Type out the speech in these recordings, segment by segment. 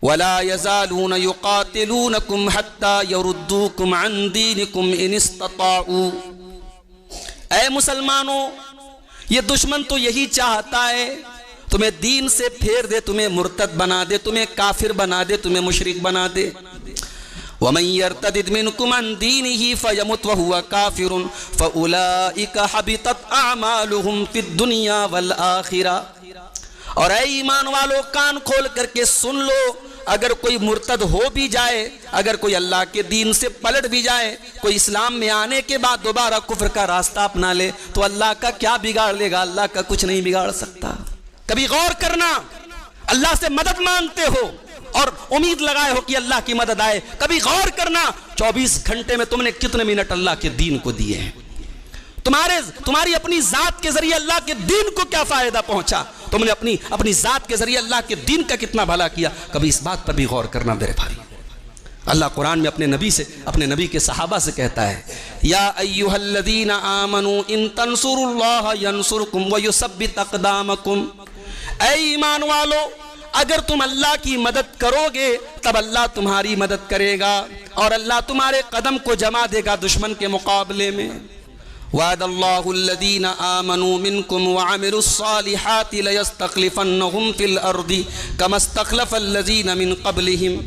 وَلَا يَزَالُونَ يُقَاتِلُونَكُمْ حَتَّى يَرُدُّوكُمْ عَنْ دِينِكُمْ إِنِ اسْتَطَاعُوا۔ اے مسلمانوں، یہ دشمن تو یہی چاہتا ہے تمہیں دین سے پھیر دے، تمہیں مرتد بنا دے، تمہیں کافر بنا دے، تمہیں مشرک بنا دے۔ وَمَن يَرْتَدِدْ مِنْكُمْ عَنْ دِينِهِ فَيَمُتْ وَهُوَ كَافِرٌ فَأُولَئِكَ حَبِطَتْ أَعْمَالُهُمْ فِي الدُّنْيَا وَالْآخِرَةِ۔ اور اے ایمان والو، کان کھول کر کے سن لو، اگر کوئی مرتد ہو بھی جائے، اگر کوئی اللہ کے دین سے پلٹ بھی جائے، کوئی اسلام میں آنے کے بعد دوبارہ کفر کا راستہ اپنا لے، تو اللہ کا کیا بگاڑ لے گا؟ اللہ کا کچھ نہیں بگاڑ سکتا۔ کبھی غور کرنا، اللہ سے مدد مانگتے ہو اور امید لگائے ہو کہ اللہ کی مدد آئے، کبھی غور کرنا 24 گھنٹے میں تم نے کتنے منٹ اللہ کے دین کو دیے ہیں؟ تمہاری اپنی ذات کے ذریعے اللہ کے دین کو کیا فائدہ پہنچا؟ تم نے اپنی ذات کے ذریعے اللہ کے دین کا کتنا بھلا کیا؟ کبھی اس بات پر بھی غور کرنا میرے بھائی۔ اللہ قرآن میں اپنے نبی کے صحابہ سے کہتا ہے، یا ایھا الذین آمنوا ان تنصروا اللہ ینصرکم ویثبت اقدامکم۔ اے ایمان والو، اگر تم اللہ کی مدد کرو گے تب اللہ تمہاری مدد کرے گا اور اللہ تمہارے قدم کو جما دے گا دشمن کے مقابلے میں۔ وعد اللہ الذین آمنوا منکم وعملوا الصالحات لیستخلفنہم فی الارض کما استخلف الذین من قبلہم۔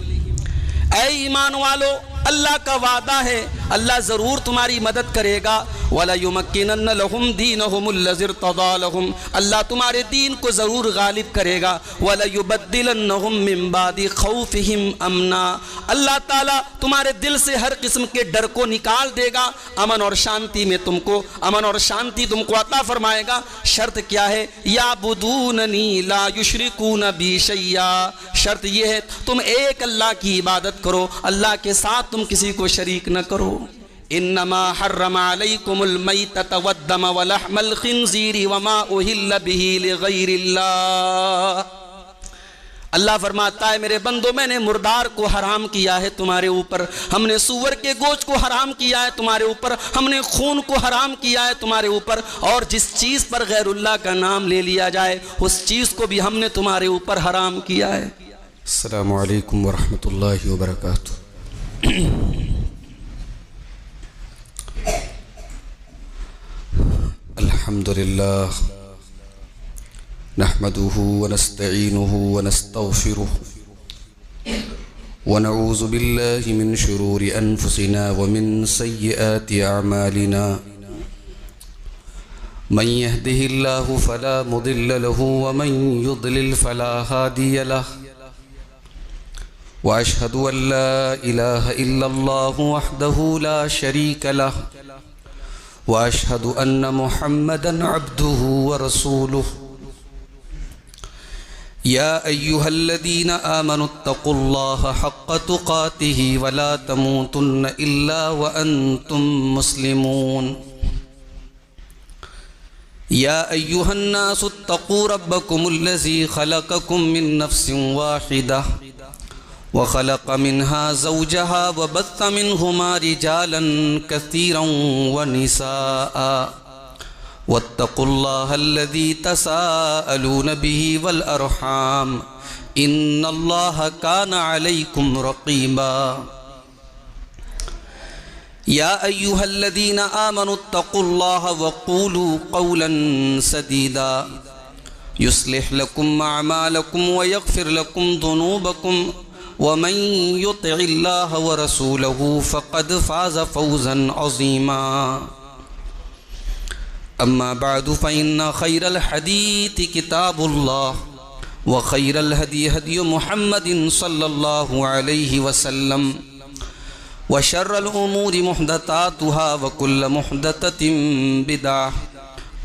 اے ایمان والو، اللہ کا وعدہ ہے، اللہ ضرور تمہاری مدد کرے گا۔ وَلَيُمَكِّنَنَّ لَهُمْ دِينَهُمُ الَّذِي ارْتَضَىٰ لَهُمْ، اللہ تمہارے دین کو ضرور غالب کرے گا۔ وَلَيُبَدِّلَنَّهُمْ مِن بَعْدِ خَوْفِهِمْ أَمْنًا، اللہ تعالیٰ تمہارے دل سے ہر قسم کے ڈر کو نکال دے گا، امن اور شانتی تم کو عطا فرمائے گا۔ شرط کیا ہے؟ يَعْبُدُونَنِي لَا يُشْرِكُونَ بِي شَيْئًا، شرط یہ ہے تم ایک اللہ کی عبادت کرو، اللہ کے ساتھ تم کسی کو شریک نہ کرو۔ انما حرم علیکم المیتۃ والدم ولحم الخنزیر وما اہل بہ لغیر اللہ۔ اللہ فرماتا ہے میرے بندو، میں نے مردار کو حرام کیا ہے تمہارے اوپر، ہم نے سور کے گوشت کو حرام کیا ہے تمہارے اوپر، ہم نے خون کو حرام کیا ہے تمہارے اوپر، اور جس چیز پر غیر اللہ کا نام لے لیا جائے اس چیز کو بھی ہم نے تمہارے اوپر حرام کیا ہے۔ السلام علیکم ورحمۃ اللہ وبرکاتہ۔ الحمد للہ نحمده ونستعینه ونستغفره ونعوذ باللہ من شرور انفسنا ومن سیئات اعمالنا، من يهده الله فلا مضل له ومن يضلل فلا هادي له، وأشهد أن لا إله إلا الله وحده لا شريك له، وأشهد أن محمدًا عبده ورسوله۔ يا أيها الذين آمنوا اتقوا الله حق تقاته ولا تموتن إلا وأنتم مسلمون۔ يا أيها الناس اتقوا ربكم الذي خلقكم من نفس واحدة وخلق منها زوجها وبث منهما رجالا كثيرا ونساء، واتقوا الله الذي تساءلون به والأرحام إن الله كان عليكم رقيبا۔ يا أيها الذين آمنوا اتقوا الله وقولوا قولا سديدا يصلح لكم أعمالكم ويغفر لكم ذنوبكم، ومن يطع الله ورسوله فقد فاز فوزا عظيما۔ أما بعد فإن خير الحديث كتاب الله، وخير الهدي هدي محمد صلى الله عليه وسلم، وشر الأمور محدثاتها وكل محدثة بدعة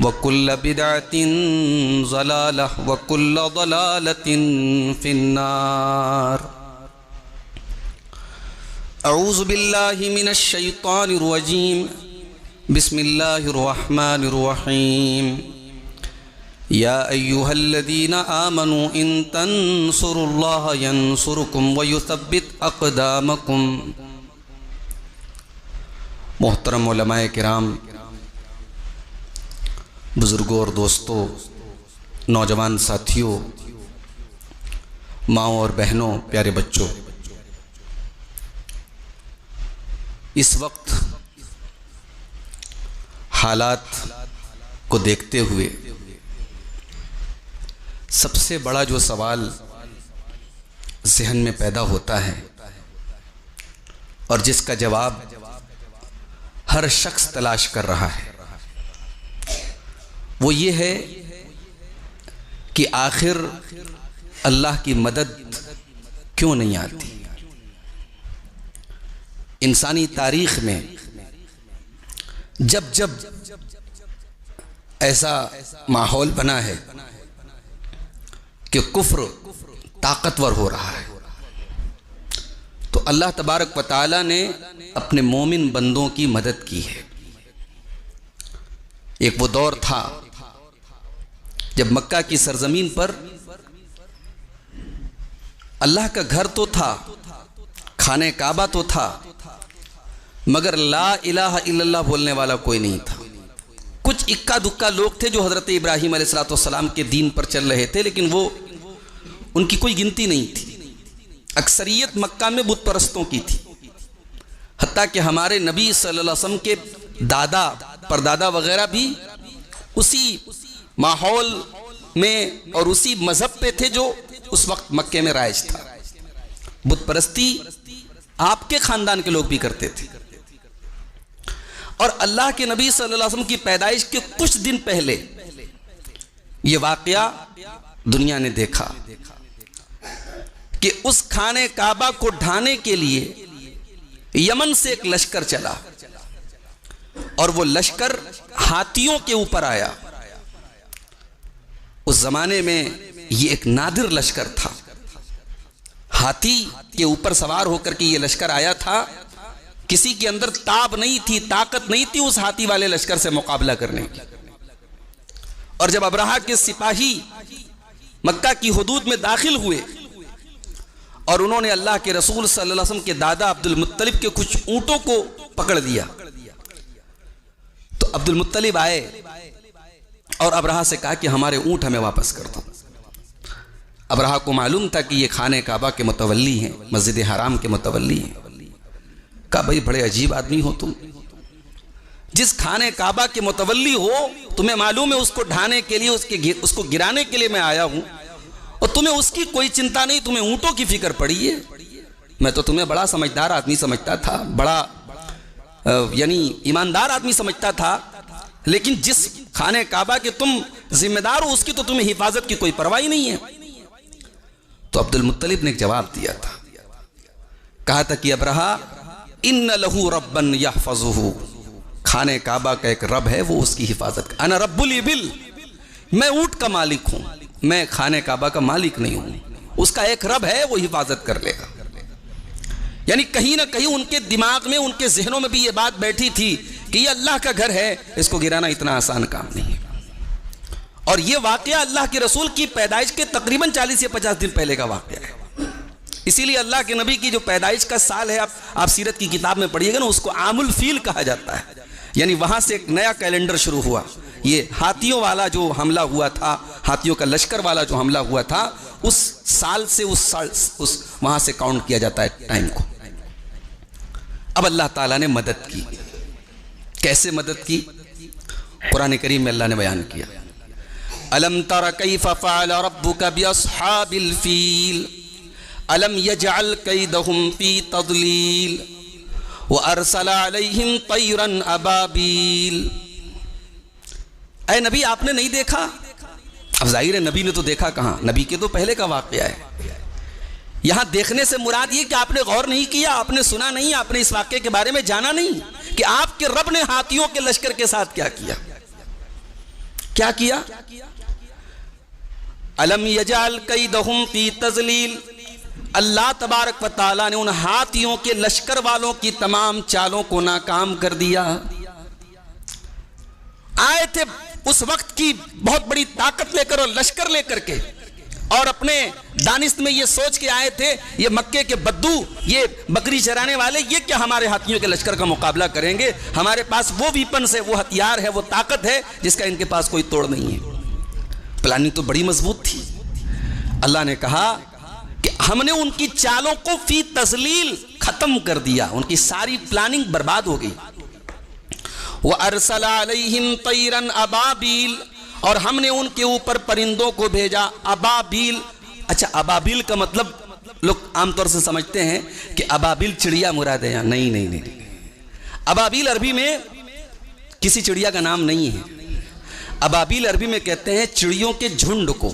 وكل بدعة ضلالة وكل ضلالة في النار۔ اعوذ باللہ من الشیطان الرجیم، بسم اللہ الرحمن الرحیم۔ یا ایہا الذین آمنوا ان تنصروا اللہ ینصرکم ویثبت اقدامکم۔ محترم علماء کرام، بزرگوں اور دوستوں، نوجوان ساتھیوں، ماؤں اور بہنوں، پیارے بچوں، اس وقت حالات کو دیکھتے ہوئے سب سے بڑا جو سوال ذہن میں پیدا ہوتا ہے اور جس کا جواب ہر شخص تلاش کر رہا ہے، وہ یہ ہے کہ آخر اللہ کی مدد کیوں نہیں آتی؟ انسانی تاریخ میں جب جب ایسا ماحول بنا ہے کہ کفر طاقتور ہو رہا ہے، تو اللہ تبارک و تعالی نے اپنے مومن بندوں کی مدد کی ہے۔ ایک وہ دور تھا جب مکہ کی سرزمین پر اللہ کا گھر تو تھا، خانہ کعبہ تو تھا، مگر لا الہ الا اللہ بولنے والا کوئی نہیں تھا۔ کچھ اکا دکا لوگ تھے جو حضرت ابراہیم علیہ السلام کے دین پر چل رہے تھے، لیکن وہ ان کی کوئی گنتی نہیں تھی۔ اکثریت مکہ میں بت پرستوں کی تھی، حتیٰ کہ ہمارے نبی صلی اللہ علیہ وسلم کے دادا پردادا وغیرہ بھی اسی ماحول میں اور اسی مذہب پہ تھے جو اس وقت مکے میں رائج تھا۔ بت پرستی آپ کے خاندان کے لوگ بھی کرتے تھے، اور اللہ کے نبی صلی اللہ علیہ وسلم کی پیدائش کے کچھ دن پہلے یہ واقعہ دنیا نے دیکھا کہ اس خانہ کعبہ کو ڈھانے کے لیے یمن سے ایک لشکر چلا، اور وہ لشکر ہاتھیوں کے اوپر آیا۔ اس زمانے میں یہ ایک نادر لشکر تھا، ہاتھی کے اوپر سوار ہو کر کے یہ لشکر آیا تھا۔ کسی کے اندر تاب نہیں تھی، طاقت نہیں تھی اس ہاتھی والے لشکر سے مقابلہ کرنے کی۔ اور جب ابرہہ کے سپاہی مکہ کی حدود میں داخل ہوئے اور انہوں نے اللہ کے رسول صلی اللہ علیہ وسلم کے دادا عبد المطلب کے کچھ اونٹوں کو پکڑ دیا، تو عبد المطلب آئے اور ابرہہ سے کہا کہ ہمارے اونٹ ہمیں واپس کر دو۔ ابرہہ کو معلوم تھا کہ یہ خانہ کعبہ کے متولی ہیں، مسجد حرام کے متولی ہیں۔ کہا بھائی بڑے عجیب آدمی ہو تم، جس خانہ کعبہ کے متولی ہو، تمہیں معلوم ہے اس کو ڈھانے کے لیے، اس کو گرانے کے لیے میں آیا ہوں، اور تمہیں اس کی کوئی چنتا نہیں، تمہیں اونٹوں کی فکر پڑی ہے۔ میں تو تمہیں بڑا سمجھدار آدمی سمجھتا تھا، بڑا یعنی ایماندار آدمی سمجھتا تھا، لیکن جس خانہ کعبہ کے تم ذمہ دار ہو اس کی تو تمہیں حفاظت کی کوئی پرواہ نہیں ہے۔ تو عبد المطلب نے ایک جواب دیا تھا، کہا تھا کہ ابرہہ ان لہو ربا یحفظہ، خانہ کعبہ کا ایک رب ہے، وہ اس کی حفاظت کرے۔ انا رب الابل، میں اونٹ کا مالک ہوں، میں خانہ کعبہ کا مالک نہیں ہوں، اس کا ایک رب ہے، وہ حفاظت کر لے گا۔ یعنی کہیں نہ کہیں ان کے دماغ میں، ان کے ذہنوں میں بھی یہ بات بیٹھی تھی کہ یہ اللہ کا گھر ہے، اس کو گرانا اتنا آسان کام نہیں ہے۔ اور یہ واقعہ اللہ کے رسول کی پیدائش کے تقریباً 40 یا 50 دن پہلے کا واقعہ ہے۔ اسی لیے اللہ کے نبی کی جو پیدائش کا سال ہے، آپ سیرت کی کتاب میں پڑھیے گا نا، اس کو عام الفیل کہا جاتا ہے، یعنی وہاں سے ایک نیا کیلنڈر شروع ہوا۔ یہ ہاتھیوں والا جو حملہ ہوا تھا، ہاتھیوں کا لشکر والا جو حملہ ہوا تھا، اس سال سے وہاں سے کاؤنٹ کیا جاتا ہے ٹائم کو۔ اب اللہ تعالیٰ نے مدد کی، کیسے مدد کی؟ قرآن کریم میں اللہ نے بیان کیا، أَلَمْ تَرَ كَيْفَ فَعَلَ رَبُّكَ بِأَصْحَابِ الْفِيلِ أَلَمْ يَجْعَلْ كَيْدَهُمْ فِي تَضْلِيلٍ وَأَرْسَلَ عَلَيْهِمْ طَيْرًا أَبَابِيلَ۔ اے نبی آپ نے نہیں دیکھا؟ اب ظاہر ہے نبی نے تو دیکھا کہاں، نبی کے تو پہلے کا واقعہ ہے۔ یہاں دیکھنے سے مراد یہ کہ آپ نے غور نہیں کیا، آپ نے سنا نہیں، آپ نے اس واقعے کے بارے میں جانا نہیں کہ آپ کے رب نے ہاتھیوں کے لشکر کے ساتھ کیا کیا۔ کیا کیا؟ الم یجعل کیدہم فی تضلیل، اللہ تبارک و تعالیٰ نے ان ہاتھیوں کے لشکر والوں کی تمام چالوں کو ناکام کر دیا۔ آئے تھے اس وقت کی بہت بڑی طاقت لے کر اور لشکر لے کر کے، اور اپنے دانست میں یہ سوچ کے آئے تھے یہ مکے کے بدو، یہ بکری چرانے والے، یہ کیا ہمارے ہاتھیوں کے لشکر کا مقابلہ کریں گے؟ ہمارے پاس وہ ویپنز ہے، وہ ہتھیار ہے، وہ طاقت ہے جس کا ان کے پاس کوئی توڑ نہیں ہے۔ پلاننگ تو بڑی مضبوط تھی۔ اللہ نے کہا کہ ہم نے ان کی چالوں کو فی تذلیل ختم کر دیا، ان کی ساری پلاننگ برباد ہو گئی۔ وَأَرْسَلَ عَلَيْهِمْ طَيْرًا أَبَابِيلَ، اور ہم نے ان کے اوپر پرندوں کو بھیجا، ابابیل۔ اچھا، ابابیل کا مطلب لوگ عام طور سے سمجھتے ہیں کہ ابابیل چڑیا مراد ہے، نہیں نہیں نہیں، ابابیل عربی میں کسی چڑیا کا نام نہیں ہے۔ ابابیل عربی میں کہتے ہیں چڑیوں کے جھنڈ کو۔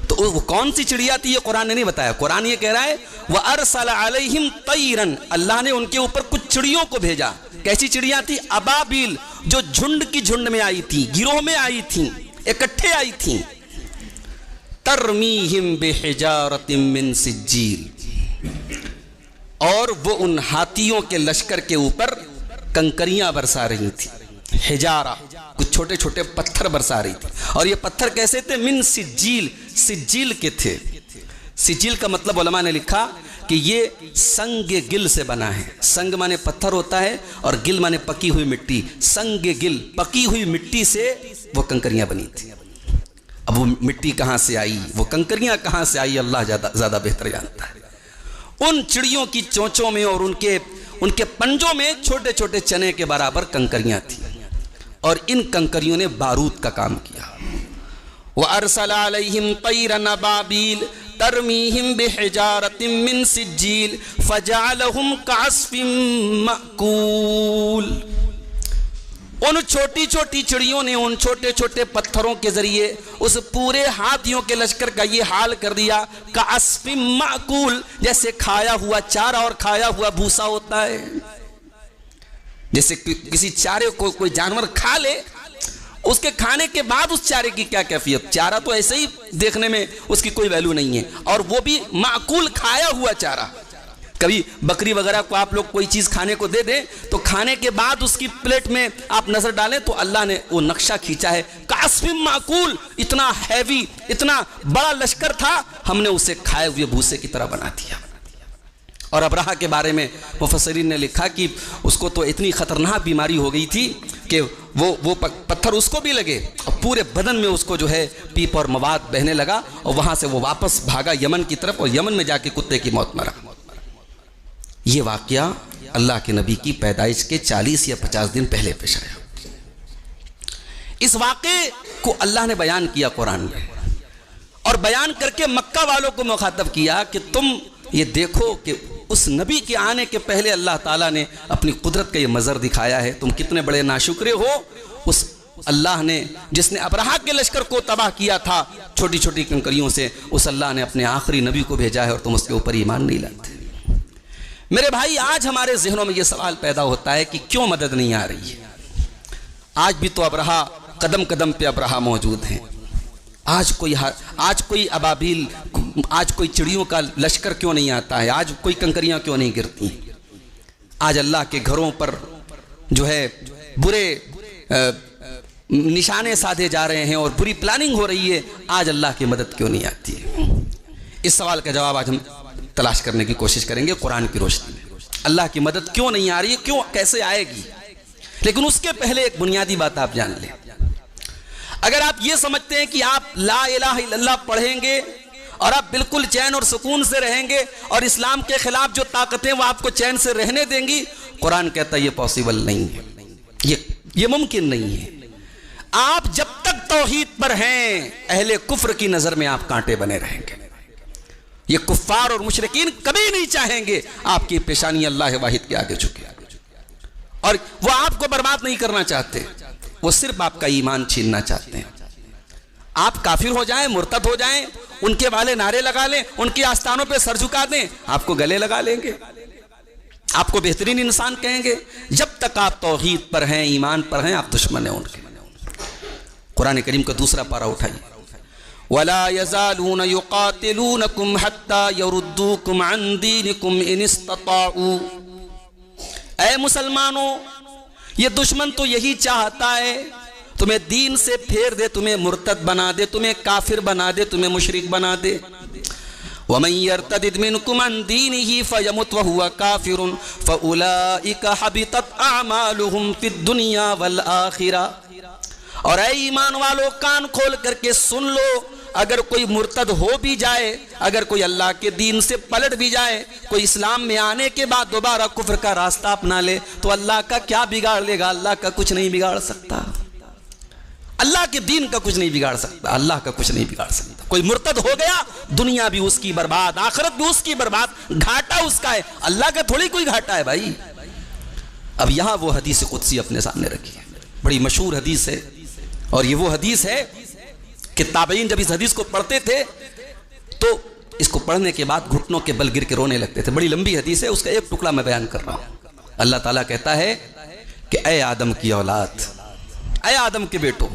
تو وہ کون سی چڑیا تھی یہ قرآن نے نہیں بتایا، قرآن یہ کہہ رہا ہے وَأَرْسَلَ عَلَيْهِمْ طَيْرًا، اللہ نے ان کے اوپر کچھ چڑیوں کو بھیجا۔ کیسی چڑیا تھی؟ ابابیل، جو جھنڈ کی جھنڈ میں آئی تھی، گروہ میں آئی تھیں، اکٹھے آئی تھیں۔ ترمیہم بحجارۃ من سجیل، اور وہ ان ہاتھیوں کے لشکر کے اوپر کنکریاں برسا رہی تھی، حجارہ، کچھ چھوٹے چھوٹے پتھر برسا رہی تھی۔ اور یہ پتھر کیسے تھے؟ من سجیل، سجیل کے تھے۔ سجیل کا مطلب علماء نے لکھا کہ یہ سنگ گل سے بنا ہے۔ سنگ مانے پتھر ہوتا ہے اور گل مانے پکی ہوئی مٹی، سنگ گل، پکی ہوئی مٹی سے وہ کنکریاں بنی تھی۔ اب وہ مٹی کہاں سے آئی، وہ کنکریاں کہاں سے آئی، اللہ زیادہ بہتر جانتا ہے۔ ان چڑیوں کی چونچوں میں اور ان کے پنجوں میں چھوٹے چھوٹے چنے کے برابر کنکریاں تھیں، اور ان کنکریوں نے بارود کا کام کیا۔ وَأَرْسَلَ عَلَيْهِمْ طَيْرًا أَبَابِيلَ تَرْمِيهِمْ بِحِجَارَةٍ مِّن سِجِّيلٍ فَجَعَلَهُمْ كَعَصْفٍ مَّأْكُولٍ، ان چھوٹی چھوٹی چڑیوں نے ان چھوٹے چھوٹے پتھروں کے ذریعے اس پورے ہاتھیوں کے لشکر کا یہ حال کر دیا، كَعَصْفٍ مَّأْكُولٍ، جیسے کھایا ہوا چارہ اور کھایا ہوا بھوسا ہوتا ہے۔ جیسے کسی چارے کو کوئی جانور کھا لے، اس کے کھانے کے بعد اس چارے کی کیا کیفیت، چارہ تو ایسے ہی دیکھنے میں اس کی کوئی ویلیو نہیں ہے، اور وہ بھی معقول کھایا ہوا چارہ۔ کبھی بکری وغیرہ کو آپ لوگ کوئی چیز کھانے کو دے دیں تو کھانے کے بعد اس کی پلیٹ میں آپ نظر ڈالیں تو اللہ نے وہ نقشہ کھینچا ہے، کعصف معقول، اتنا ہیوی، اتنا بڑا لشکر تھا، ہم نے اسے کھائے ہوئے بھوسے کی طرح بنا دیا۔ اور ابرہہ کے بارے میں مفسرین نے لکھا کہ اس کو تو اتنی خطرناک بیماری ہو گئی تھی کہ وہ پتھر اس کو بھی لگے اور پورے بدن میں اس کو جو ہے پیپ اور مواد بہنے لگا، اور وہاں سے وہ واپس بھاگا یمن کی طرف، اور یمن میں جا کے کتے کی موت مرا۔ یہ واقعہ اللہ کے نبی کی پیدائش کے 40 یا 50 دن پہلے پیش آیا۔ اس واقعے کو اللہ نے بیان کیا قرآن میں، اور بیان کر کے مکہ والوں کو مخاطب کیا کہ تم یہ دیکھو کہ اس نبی کے آنے کے پہلے اللہ تعالیٰ نے اپنی قدرت کا یہ منظر دکھایا ہے، تم کتنے بڑے ناشکرے ہو۔ اس اللہ نے جس نے ابرہہ کے لشکر کو تباہ کیا تھا چھوٹی چھوٹی کنکریوں سے، اس اللہ نے اپنے آخری نبی کو بھیجا ہے، اور تم اس کے اوپر ایمان نہیں لاتے۔ میرے بھائی، آج ہمارے ذہنوں میں یہ سوال پیدا ہوتا ہے کہ کیوں مدد نہیں آ رہی ہے؟ آج بھی تو ابرہہ قدم قدم پہ ابرہہ موجود ہیں۔ آج کوئی ابابیل، آج کوئی چڑیوں کا لشکر کیوں نہیں آتا ہے؟ آج کوئی کنکریاں کیوں نہیں گرتی؟ آج اللہ کے گھروں پر جو ہے برے نشانے سادھے جا رہے ہیں اور بری پلاننگ ہو رہی ہے، آج اللہ کی مدد کیوں نہیں آتی ہے؟ اس سوال کا جواب آج ہم تلاش کرنے کی کوشش کریں گے قرآن کی روشنی میں۔ اللہ کی مدد کیوں نہیں آ رہی ہے، کیوں، کیسے آئے گی؟ لیکن اس کے پہلے ایک بنیادی بات آپ جان لیں۔ اگر آپ یہ سمجھتے ہیں کہ آپ لا الہ الا اللہ پڑھیں گے اور آپ بالکل چین اور سکون سے رہیں گے اور اسلام کے خلاف جو طاقتیں وہ آپ کو چین سے رہنے دیں گی، قرآن کہتا ہے یہ پاسبل نہیں ہے، یہ ممکن نہیں ہے۔ آپ جب تک توحید پر ہیں، اہل کفر کی نظر میں آپ کانٹے بنے رہیں گے۔ یہ کفار اور مشرکین کبھی نہیں چاہیں گے آپ کی پیشانی اللہ واحد کے آگے جھکے، اور وہ آپ کو برباد نہیں کرنا چاہتے، وہ صرف آپ کا ایمان چھیننا چاہتے ہیں۔ آپ کافر ہو جائیں، مرتد ہو جائیں، ان کے والے نعرے لگا لیں، ان کے آستانوں پہ سر جھکا دیں، آپ کو گلے لگا لیں گے، آپ کو بہترین انسان کہیں گے۔ جب تک آپ توحید پر ہیں، ایمان پر ہیں، آپ دشمن ہیں ان کے۔ قرآن کریم کا دوسرا پارہ اٹھائیے، وَلَا يَزَالُونَ يُقَاتِلُونَكُمْ حَتَّى يَرُدُّوكُمْ عَنْ دِينِكُمْ إِنِ اسْتَطَاعُوا۔ اے مسلمانوں، یہ دشمن تو یہی چاہتا ہے تمہیں دین سے پھیر دے، تمہیں مرتد بنا دے، تمہیں کافر بنا دے، تمہیں مشرک بنا دے۔ وَمَنْ يَرْتَدِدْ مِنْكُمْ عَنْ دِينِهِ فَيَمُتْ وَهُوَ كَافِرٌ فَأُولَئِكَ حَبِطَتْ أَعْمَالُهُمْ فِي الدُّنْيَا وَالْآخِرَةِ۔ اور اے ایمان والو، کان کھول کر کے سن لو، اگر کوئی مرتد ہو بھی جائے، اگر کوئی اللہ کے دین سے پلٹ بھی جائے، کوئی اسلام میں آنے کے بعد دوبارہ کفر کا راستہ اپنا لے، تو اللہ کا کیا بگاڑ لے گا؟ اللہ کا کچھ نہیں بگاڑ سکتا، اللہ کے دین کا کچھ نہیں بگاڑ سکتا، اللہ کا کچھ نہیں بگاڑ سکتا۔ کوئی مرتد ہو گیا، دنیا بھی اس کی برباد، آخرت بھی اس کی برباد، گھاٹا اس کا ہے، اللہ کا تھوڑی کوئی گھاٹا ہے بھائی۔ اب یہاں وہ حدیث قدسی اپنے سامنے رکھی ہے، بڑی مشہور حدیث ہے، اور یہ وہ حدیث ہے کہ تابعین جب اس حدیث کو پڑھتے تھے تو اس کو پڑھنے کے بعد گھٹنوں کے بل گر کے رونے لگتے تھے۔ بڑی لمبی حدیث ہے، اس کا ایک ٹکڑا میں بیان کر رہا ہوں۔ اللہ تعالیٰ کہتا ہے کہ اے آدم کی اولاد، اے آدم کے بیٹو،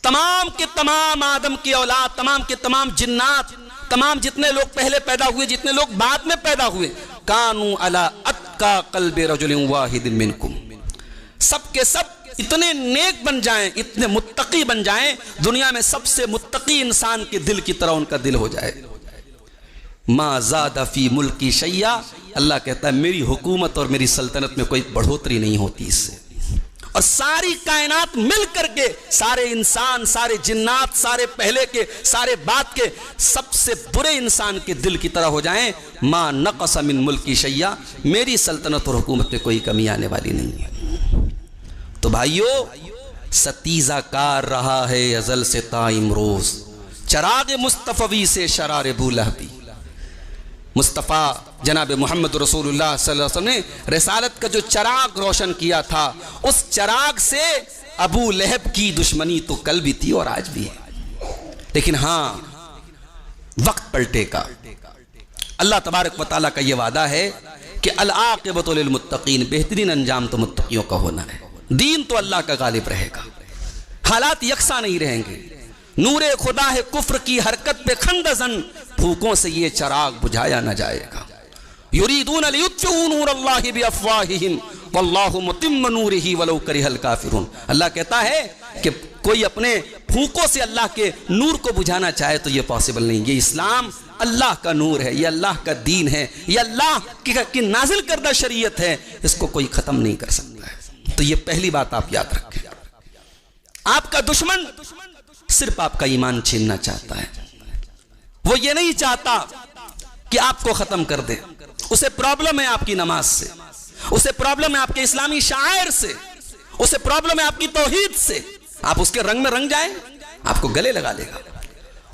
تمام کے تمام آدم کی اولاد، تمام کے تمام جنات، تمام جتنے لوگ پہلے پیدا ہوئے، جتنے لوگ بعد میں پیدا ہوئے، کانو علی اتقا قلب رجل واحد منکم، سب کے سب اتنے نیک بن جائیں، اتنے متقی بن جائیں، دنیا میں سب سے متقی انسان کے دل کی طرح ان کا دل ہو جائے۔ ما زاد فی ملکی شیء، اللہ کہتا ہے میری حکومت اور میری سلطنت میں کوئی بڑھوتری نہیں ہوتی اس سے، اور ساری کائنات مل کر کے، سارے انسان، سارے جنات، سارے پہلے کے، سارے بعد کے، سب سے برے انسان کے دل کی طرح ہو جائیں، ما نقص من ملکی شیء، میری سلطنت اور حکومت میں کوئی کمی آنے والی نہیں ہے۔ تو بھائیو، ستیزہ کار رہا ہے ازل سے تا امروز، چراغ مصطفی سے شرار بولہبی۔ مصطفیٰ جناب محمد رسول اللہ صلی اللہ علیہ وسلم نے رسالت کا جو چراغ روشن کیا تھا، اس چراغ سے ابو لہب کی دشمنی تو کل بھی تھی اور آج بھی ہے، لیکن ہاں وقت پلٹے گا۔ اللہ تبارک و تعالیٰ کا یہ وعدہ ہے کہ العاقبۃ للمتقین، بہترین انجام تو متقیوں کا ہونا ہے، دین تو اللہ کا غالب رہے گا، حالات یکساں نہیں رہیں گے۔ نور خدا ہے کفر کی حرکت پہ خندزن، پھوکوں سے یہ چراغ بجھایا نہ جائے گا۔ یریدون لیطفئوا نور اللہ بافواہہم واللہ متم نورہ ولو کرہ الکافرون۔ اللہ کہتا ہے کہ کوئی اپنے پھونکوں سے اللہ کے نور کو بجھانا چاہے تو یہ پاسبل نہیں۔ یہ اسلام اللہ کا نور ہے، یہ اللہ کا دین ہے، یہ اللہ کی نازل کردہ شریعت ہے، اس کو کوئی ختم نہیں کر سکتا ہے۔ تو یہ پہلی بات آپ یاد رکھیں۔ آپ کا دشمن صرف آپ کا ایمان چھیننا چاہتا ہے، وہ یہ نہیں چاہتا کہ آپ کو ختم کر دے۔ اسے پرابلم ہے آپ کی نماز سے، اسے پرابلم ہے آپ کے اسلامی شعائر سے، اسے پرابلم ہے آپ کی توحید سے۔ آپ اس کے رنگ میں رنگ جائیں، آپ کو گلے لگا لے گا۔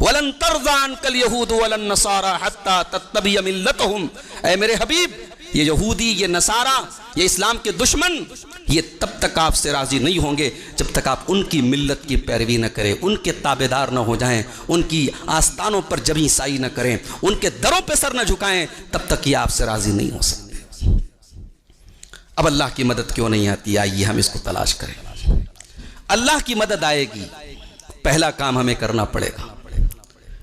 وَلَن تَرْضَ عَنْكَ الْيَهُودُ وَلَا النَّصَارَىٰ حَتَّىٰ تَتَّبِعَ مِلَّتَهُمْ۔ اے میرے حبیب، یہ یہودی، یہ نصارہ، یہ اسلام کے دشمن، یہ تب تک آپ سے راضی نہیں ہوں گے جب تک آپ ان کی ملت کی پیروی نہ کریں، ان کے تابعدار نہ ہو جائیں، ان کی آستانوں پر جبیں سائی نہ کریں، ان کے دروں پہ سر نہ جھکائیں، تب تک یہ آپ سے راضی نہیں ہو سکتے۔ اب اللہ کی مدد کیوں نہیں آتی؟ آئیے ہم اس کو تلاش کریں۔ اللہ کی مدد آئے گی، پہلا کام ہمیں کرنا پڑے گا۔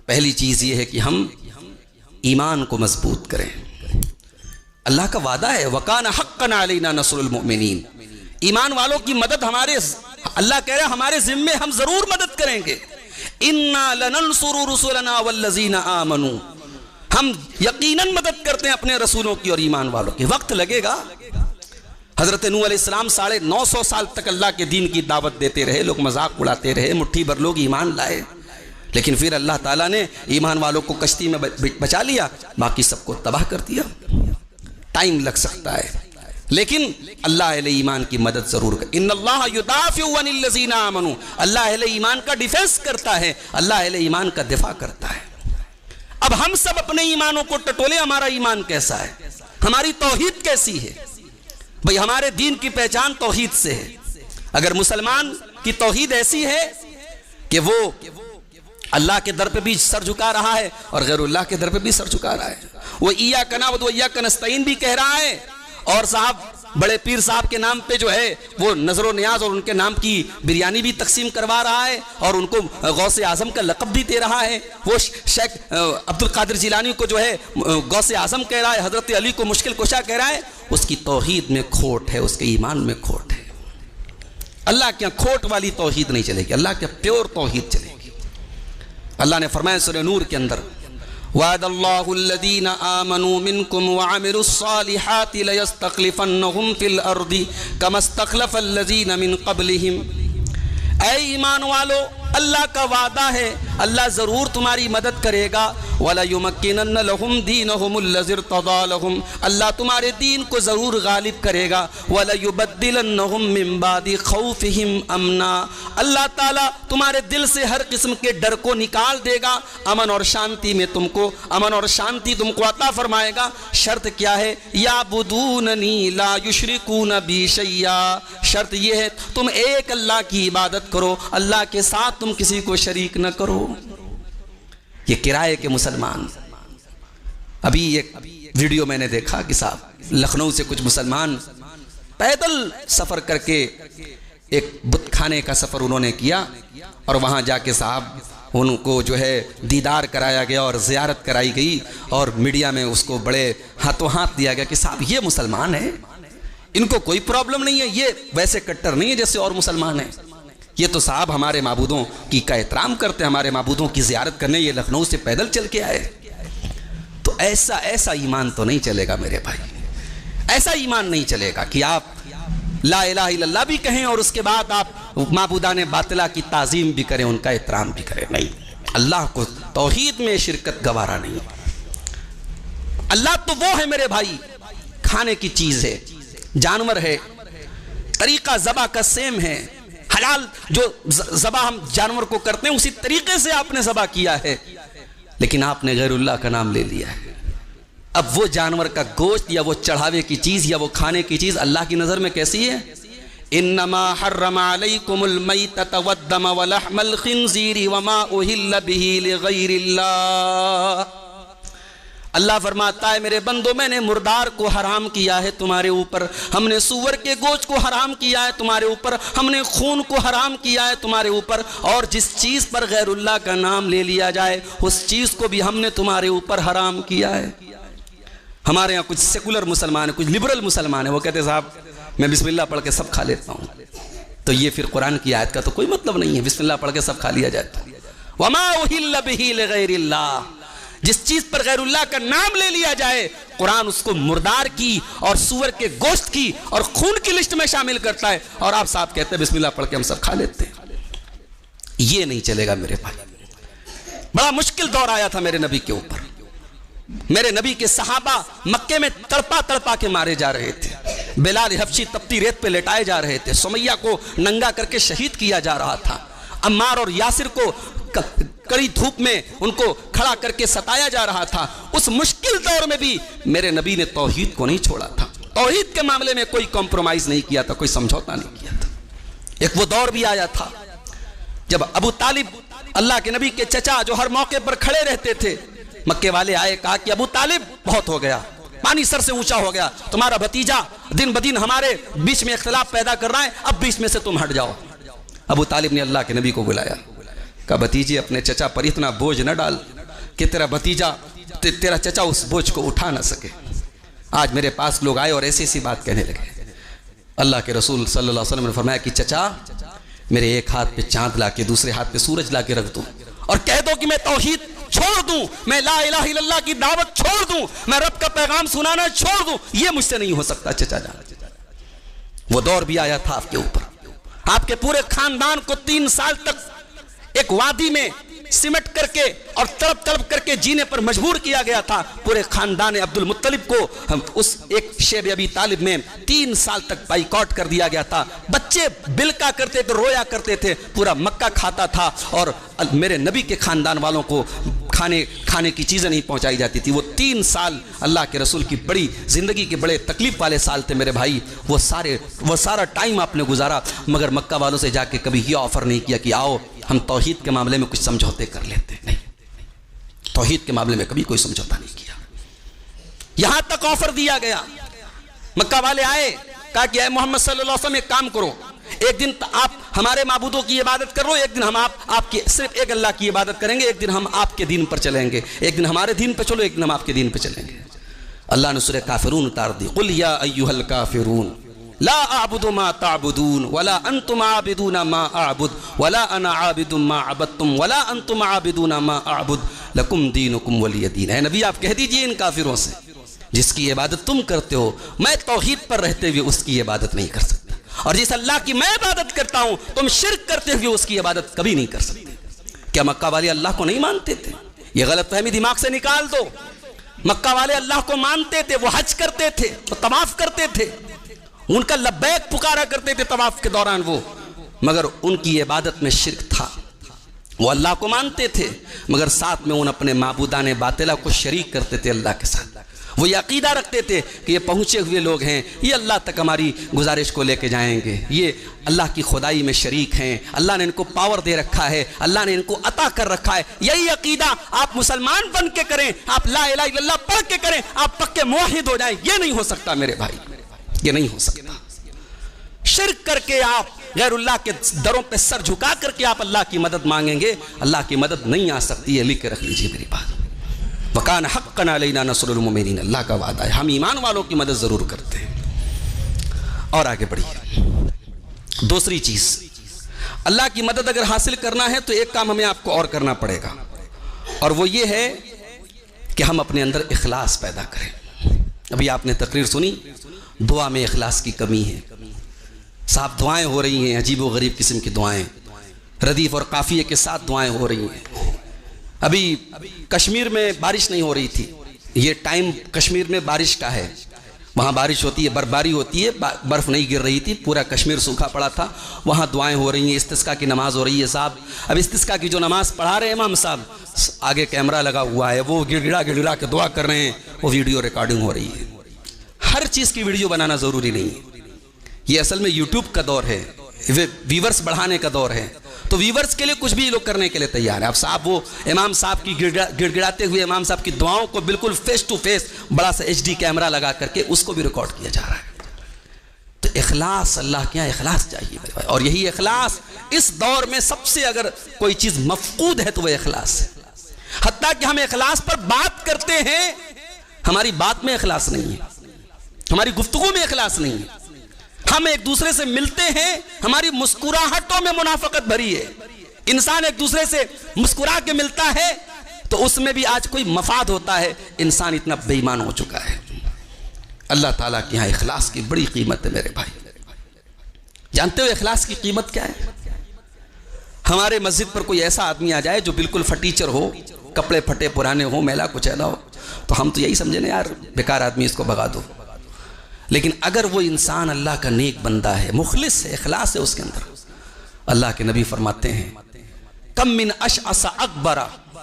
پہلی چیز یہ ہے کہ ہم ایمان کو مضبوط کریں۔ اللہ کا وعدہ ہے وَقَانَ حَقًّا عَلَيْنَا نَصْرُ الْمُؤْمِنِينَ، ایمان والوں کی مدد ہمارے، اللہ کہہ رہے ہیں ہمارے ذمے، ہم ضرور مدد کریں گے۔ إِنَّا لَنَنْصُرُ رُسُلَنَا وَالَّذِينَ آمَنُوا، ہم یقیناً مدد کرتے ہیں اپنے رسولوں کی اور ایمان والوں کی۔ وقت لگے گا۔ حضرت نوح علیہ السلام 950 سال تک اللہ کے دین کی دعوت دیتے رہے، لوگ مذاق اڑاتے رہے، مٹھی بھر لوگ ایمان لائے، لیکن پھر اللہ تعالیٰ نے ایمان والوں کو کشتی میں بچا لیا، باقی سب کو تباہ کر دیا۔ ٹائم لگ سکتا ہے، لیکن اللہ اہل ایمان کی مدد ضرور کرے۔ ان اللہ یدافع عن الذین آمنوا، اللہ اہل ایمان کا ڈیفینس کرتا ہے، اللہ اہل ایمان کا دفاع کرتا ہے۔ اب ہم سب اپنے ایمانوں کو ٹٹولے، ہمارا ایمان کیسا ہے، ہماری توحید کیسی ہے؟ بھئی ہمارے دین کی پہچان توحید سے ہے۔ اگر مسلمان کی توحید ایسی ہے کہ وہ اللہ کے در پہ بھی سر جھکا رہا ہے اور غیر اللہ کے در پہ بھی سر جھکا رہا ہے، وہ ایاک نعبد و ایاک نستعین بھی کہہ رہا ہے، اور صاحب بڑے پیر صاحب کے نام پہ جو ہے وہ نظر و نیاز اور ان کے نام کی بریانی بھی تقسیم کروا رہا ہے، اور ان کو غوث اعظم کا لقب بھی دے رہا ہے، وہ شیخ عبد القادر جیلانی کو جو ہے غوث اعظم کہہ رہا ہے، حضرت علی کو مشکل کشا کہہ رہا ہے۔ اس کی توحید میں کھوٹ ہے، اس کے ایمان میں کھوٹ ہے۔ اللہ کے کھوٹ والی توحید نہیں چلے گی، اللہ کے پیور توحید چلے گی۔ اللہ نے فرمایا سورہ نور کے اندر وعد اللہ الذین آمنوا منکم وعملوا الصالحات لیستخلفنہم فی الارض کما استخلف الذین من قبلہم۔ اے ایمان والو، اللہ کا وعدہ ہے اللہ ضرور تمہاری مدد کرے گا. وَلَيُمَكِّنَنَّ لَهُمْ دِينَهُمُ الَّذِي ارْتَضَىٰ لَهُمْ اللہ تمہارے دین کو ضرور غالب کرے گا. وَلَيُبَدِّلَنَّهُمْ مِن بَعْدِ خَوْفِهِمْ أَمْنًا اللہ تعالیٰ تمہارے دل سے ہر قسم کے ڈر کو نکال دے گا. امن اور شانتی میں امن اور شانتی تم کو عطا فرمائے گا. شرط کیا ہے؟ یعبدوننی لا یشرکون بی شیئا شرط یہ ہے تم ایک اللہ کی عبادت کرو, اللہ کے ساتھ تم کسی کو شریک نہ کرو. یہ کرائے کے مسلمان. ابھی ایک ویڈیو میں نے دیکھا کہ صاحب لکھنؤ سے کچھ مسلمان پیدل سفر کر کے ایک بت خانے کا سفر انہوں نے کیا اور وہاں جا کے صاحب ان کو جو ہے دیدار کرایا گیا اور زیارت کرائی گئی اور میڈیا میں اس کو بڑے ہاتھوں ہاتھ دیا گیا کہ صاحب یہ مسلمان ہیں, ان کو کوئی پرابلم نہیں ہے, یہ ویسے کٹر نہیں ہے جیسے اور مسلمان ہیں, یہ تو صاحب ہمارے معبودوں کی کا احترام کرتے ہیں, ہمارے معبودوں کی زیارت کرنے یہ لکھنؤ سے پیدل چل کے آئے. تو ایسا ایمان تو نہیں چلے گا میرے بھائی, ایسا ایمان نہیں چلے گا کہ آپ لا الہ الا اللہ بھی کہیں اور اس کے بعد آپ معبودان باطلہ کی تعظیم بھی کریں, ان کا احترام بھی کریں. نہیں, اللہ کو توحید میں شرکت گوارا نہیں. اللہ تو وہ ہے میرے بھائی, کھانے کی چیز ہے, جانور ہے, طریقہ ذبح کا سیم ہے, حلال جو ذبح ہم جانور کو کرتے ہیں اسی طریقے سے آپ نے ذبح کیا ہے, لیکن آپ نے غیر اللہ کا نام لے لیا ہے. اب وہ جانور کا گوشت یا وہ چڑھاوے کی چیز یا وہ کھانے کی چیز اللہ کی نظر میں کیسی ہے؟ انما حرم علیکم المیتۃ والدم ولحم الخنزیر وما اہل بہ لغیر اللہ. اللہ فرماتا ہے میرے بندو میں نے مردار کو حرام کیا ہے تمہارے اوپر, ہم نے سور کے گوشت کو حرام کیا ہے تمہارے اوپر, ہم نے خون کو حرام کیا ہے تمہارے اوپر, اور جس چیز پر غیر اللہ کا نام لے لیا جائے اس چیز کو بھی ہم نے تمہارے اوپر حرام کیا ہے. ہمارے یہاں کچھ سیکولر مسلمان ہیں, کچھ لبرل مسلمان ہیں, وہ کہتے ہیں صاحب میں بسم اللہ پڑھ کے سب کھا لیتا ہوں. تو یہ پھر قرآن کی آیت کا تو کوئی مطلب نہیں ہے, بسم اللہ پڑھ کے سب کھا لیا جاتا ہے. وما اہل بہ لغیر اللہ جس چیز پر غیر اللہ کا نام لے لیا جائے قرآن اس کو مردار کی اور سور کے گوشت کی اور خون کی لسٹ میں شامل کرتا ہے, اور آپ صاحب کہتے ہیں بسم اللہ پڑھ کے ہم سب کھا لیتے ہیں. یہ نہیں چلے گا میرے بھائی. بڑا مشکل دور آیا تھا میرے نبی کے اوپر, میرے نبی کے صحابہ مکے میں تڑپا کے مارے جا رہے تھے, بلال حبشی تپتی ریت پہ لٹائے جا رہے تھے, سمیہ کو ننگا کر کے شہید کیا جا رہا تھا, عمار اور یاسر کو کڑی دھوپ میں ان کو کھڑا کر کے ستایا جا رہا تھا. اس مشکل دور میں بھی میرے نبی نے توحید کو نہیں چھوڑا تھا, توحید کے معاملے میں کوئی کمپرومائز نہیں کیا تھا, کوئی سمجھوتا نہیں کیا تھا. ایک وہ دور بھی آیا تھا جب ابو طالب اللہ کے نبی کے چچا جو ہر موقع پر کھڑے رہتے تھے, مکے والے آئے, کہا کہ ابو طالب بہت ہو گیا, پانی سر سے اونچا ہو گیا, تمہارا بھتیجا دن بدن ہمارے بیچ میں اختلاف پیدا کر رہا ہے, اب بیچ میں سے تم ہٹ جاؤ. ابو طالب نے اللہ کے نبی کو بلایا, کہا بھتیجے اپنے چچا پر اتنا بوجھ نہ ڈال کہ تیرا چچا اس بوجھ کو اٹھا نہ سکے. آج میرے پاس لوگ آئے اور ایسی بات کہنے لگے. اللہ کے رسول صلی اللہ علیہ وسلم نے فرمایا کہ چچا میرے ایک ہاتھ پہ چاند لا کے دوسرے ہاتھ پہ سورج لا کے رکھ دوں اور کہہ دو کہ میں توحید چھوڑ دوں, میں لا الہ الا اللہ کی دعوت چھوڑ دوں, میں رب کا پیغام سنانا چھوڑ دوں, یہ مجھ سے نہیں ہو سکتا چچا جان. وہ دور بھی آیا تھا آپ کے اوپر, آپ کے پورے خاندان کو 3 سال تک ایک وادی میں سمٹ کر کے اور تڑپ تڑپ کر کے جینے پر مجبور کیا گیا تھا. پورے خاندان عبد المطلب کو اس ایک شیب ابی طالب میں 3 سال تک بائیکاٹ کر دیا گیا تھا. بچے بلکا کرتے تھے, رویا کرتے تھے, پورا مکہ کھاتا تھا اور میرے نبی کے خاندان والوں کو کھانے کی چیزیں نہیں پہنچائی جاتی تھی. وہ 3 سال اللہ کے رسول کی بڑی زندگی کے بڑے تکلیف والے سال تھے میرے بھائی. وہ سارا ٹائم آپ نے گزارا, مگر مکہ والوں سے جا کے کبھی یہ آفر نہیں کیا کہ آؤ ہم توحید کے معاملے میں کچھ سمجھوتے کر لیتے. نہیں, توحید کے معاملے میں کبھی کوئی سمجھوتا نہیں کیا. یہاں تک آفر دیا گیا, مکہ والے آئے, کہا کہ اے محمد صلی اللہ علیہ وسلم ایک کام کرو, ایک دن آپ ہمارے معبودوں کی عبادت کرو, ایک دن ہم آپ کی صرف ایک اللہ کی عبادت کریں گے, ایک دن ہم آپ کے دین پر چلیں گے, ایک دن ہمارے دین پہ چلو, ایک دن ہم آپ کے دین پہ چلیں گے. اللہ نے سورہ کافرون اتار دی, قل یا ایھا الکافرون لا اعبد ما تعبدون ولا انتم عابدون ما اعبد ولا انا عابد ما عبدتم ولا انتم عابدون ما اعبد لکم دینکم ولی دین. اے نبی آپ کہہ دیجئے ان کافروں سے جس کی عبادت تم کرتے ہو میں توحید پر رہتے ہوئے اس کی عبادت نہیں کر سکتا, اور جس اللہ کی میں عبادت کرتا ہوں تم شرک کرتے ہوئے اس کی عبادت کبھی نہیں کر سکتے۔ کیا مکہ والے اللہ کو نہیں مانتے تھے؟ یہ غلط فہمی دماغ سے نکال دو۔ مکہ والے اللہ کو مانتے تھے، وہ حج کرتے تھے، وہ طواف کرتے تھے، ان کا لبیک پکارا کرتے تھے طواف کے دوران وہ، مگر ان کی عبادت میں شرک تھا۔ وہ اللہ کو مانتے تھے مگر ساتھ میں ان اپنے معبودان باطلہ کو شریک کرتے تھے اللہ کے ساتھ۔ وہ یہ عقیدہ رکھتے تھے کہ یہ پہنچے ہوئے لوگ ہیں، یہ اللہ تک ہماری گزارش کو لے کے جائیں گے، یہ اللہ کی خدائی میں شریک ہیں، اللہ نے ان کو پاور دے رکھا ہے، اللہ نے ان کو عطا کر رکھا ہے۔ یہی عقیدہ آپ مسلمان بن کے کریں، آپ لا الہ الا اللہ پڑھ کے کریں، آپ پکے موحد ہو جائیں۔ یہ نہیں ہو سکتا میرے بھائی، یہ نہیں ہو سکتا۔ شرک کر کے آپ غیر اللہ کے دروں پہ سر جھکا کر کے آپ اللہ کی مدد مانگیں گے، اللہ کی مدد نہیں آ سکتی ہے۔ لکھ کے رکھ لیجئے میری بات۔ وَكَانَ حَقًّا عَلَيْنَا نَصْرُ الْمُؤْمِنِينَ، اللہ کا وعدہ ہے ہم ایمان والوں کی مدد ضرور کرتے ہیں۔ اور آگے بڑھیے۔ دوسری چیز، اللہ کی مدد اگر حاصل کرنا ہے تو ایک کام ہمیں آپ کو اور کرنا پڑے گا، اور وہ یہ ہے کہ ہم اپنے اندر اخلاص پیدا کریں۔ ابھی آپ نے تقریر سنی، دعا میں اخلاص کی کمی ہے۔ صاحب دعائیں ہو رہی ہیں، عجیب و غریب قسم کی دعائیں، ردیف اور قافیے کے ساتھ دعائیں ہو رہی ہیں۔ ابھی کشمیر میں بارش نہیں ہو رہی تھی، یہ ٹائم کشمیر میں بارش کا ہے، وہاں بارش ہوتی ہے، برفباری ہوتی ہے، برف نہیں گر رہی تھی، پورا کشمیر سوکھا پڑا تھا، وہاں دعائیں ہو رہی ہیں، استسقاء کی نماز ہو رہی ہے۔ صاحب اب استسقاء کی جو نماز پڑھا رہے ہیں امام صاحب، آگے کیمرہ لگا ہوا ہے، وہ گڑ گڑا کے دعا کر رہے ہیں، وہ ویڈیو ریکارڈنگ ہو رہی ہے۔ ہر چیز کی ویڈیو بنانا ضروری نہیں ہے، یہ اصل میں یوٹیوب کا دور ہے، ویورز بڑھانے کا دور ہے، تو ویورز کے لیے کچھ بھی لوگ کرنے کے لیے تیار ہیں۔ اب صاحب وہ امام صاحب کی گڑ گڑاتے ہوئے امام صاحب کی دعاؤں کو بالکل فیس ٹو فیس بڑا سا HD کیمرہ لگا کر کے اس کو بھی ریکارڈ کیا جا رہا ہے۔ تو اخلاص، اللہ کے یہاں اخلاص چاہیے میرے بھائی، اور یہی اخلاص اس دور میں سب سے اگر کوئی چیز مفقود ہے تو وہ اخلاص ہے۔ حتیٰ کہ ہم اخلاص پر بات کرتے ہیں، ہماری بات میں اخلاص نہیں ہے، ہماری گفتگو میں اخلاص نہیں ہے، ہم ایک دوسرے سے ملتے ہیں، ہماری مسکراہٹوں میں منافقت بھری ہے۔ انسان ایک دوسرے سے مسکرا کے ملتا ہے تو اس میں بھی آج کوئی مفاد ہوتا ہے، انسان اتنا بے ایمان ہو چکا ہے۔ اللہ تعالیٰ کے یہاں اخلاص کی بڑی قیمت ہے میرے بھائی۔ جانتے ہو اخلاص کی قیمت کیا ہے؟ ہمارے مسجد پر کوئی ایسا آدمی آ جائے جو بالکل فٹیچر ہو، کپڑے پھٹے پرانے ہو، میلا کچیلا ہو، تو ہم تو یہی سمجھیں نا یار بیکار آدمی، اس کو بھگا دو۔ لیکن اگر وہ انسان اللہ کا نیک بندہ ہے، مخلص ہے، اخلاص ہے اس کے اندر، اللہ کے نبی فرماتے ہیں کم من اشعث اکبر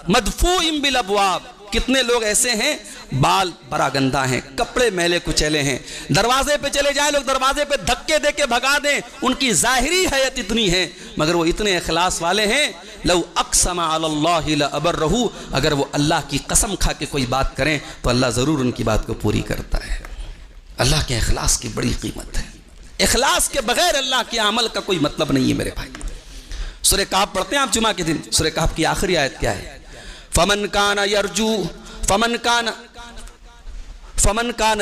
مدفوع بالابواب، کتنے لوگ ایسے ہیں بال برا گندہ ہیں، کپڑے میلے کچیلے ہیں، دروازے پہ چلے جائیں لوگ دروازے پہ دھکے دے کے بھگا دیں، ان کی ظاہری حیت اتنی ہے مگر وہ اتنے اخلاص والے ہیں، لو اقسم علی اللہ لابرہ، اگر وہ اللہ کی قسم کھا کے کوئی بات کریں تو اللہ ضرور ان کی بات کو پوری کرتا ہے۔ اللہ کے اخلاص کی بڑی قیمت ہے، اخلاص کے بغیر اللہ کے عمل کا کوئی مطلب نہیں ہے میرے بھائی۔ سورہ کہف پڑھتے ہیں آپ جمعہ کے دن، سورہ کہف کی آخری آیت کیا ہے؟ فمن کان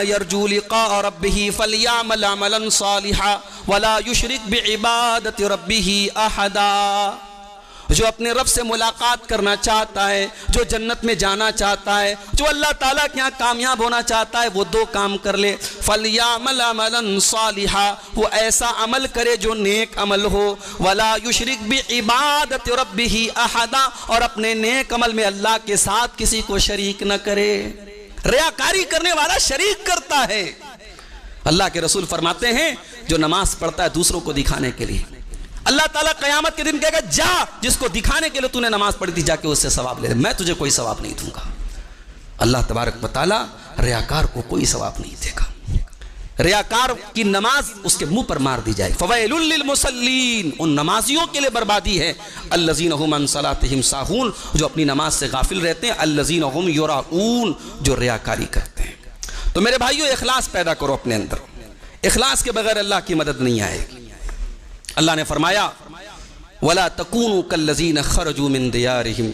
یرجو لقاء ربہ فلیعمل عملا صالحا ولا یشرک بعبادۃ ربہ احدا۔ جو اپنے رب سے ملاقات کرنا چاہتا ہے، جو جنت میں جانا چاہتا ہے، جو اللہ تعالیٰ کے یہاں کامیاب ہونا چاہتا ہے، وہ دو کام کر لے۔ فَلْيَعْمَلْ عَمَلًا صَالِحًا، وہ ایسا عمل کرے جو نیک عمل ہو، وَلَا يُشْرِكْ بِعِبَادَةِ رَبِّهِ أَحَدًا، اور اپنے نیک عمل میں اللہ کے ساتھ کسی کو شریک نہ کرے۔ ریاکاری کرنے والا شریک کرتا ہے۔ اللہ کے رسول فرماتے ہیں جو نماز پڑھتا ہے دوسروں کو دکھانے کے لیے، اللہ تعالیٰ قیامت کے دن کہے گا جا، جس کو دکھانے کے لیے تو نے نماز پڑھی تھی جا کے اس سے ثواب لے، میں تجھے کوئی ثواب نہیں دوں گا۔ اللہ تبارک و تعالیٰ ریاکار کو کوئی ثواب نہیں دے گا۔ ریاکار کی نماز اس کے منہ پر مار دی جائے۔ فویل للمصلین، ان نمازیوں کے لیے بربادی ہے، الذین هم عن صلاتهم ساہون، جو اپنی نماز سے غافل رہتے ہیں، الذین هم یراؤون، جو ریاکاری کرتے ہیں۔ تو میرے بھائیو اخلاص پیدا کرو اپنے اندر، اخلاص کے بغیر اللہ کی مدد نہیں آئے گی۔ اللہ نے فرمایا وَلَا تَكُونُوا كَالَّذِينَ خَرَجُوا مِن دِيَارِهِمْ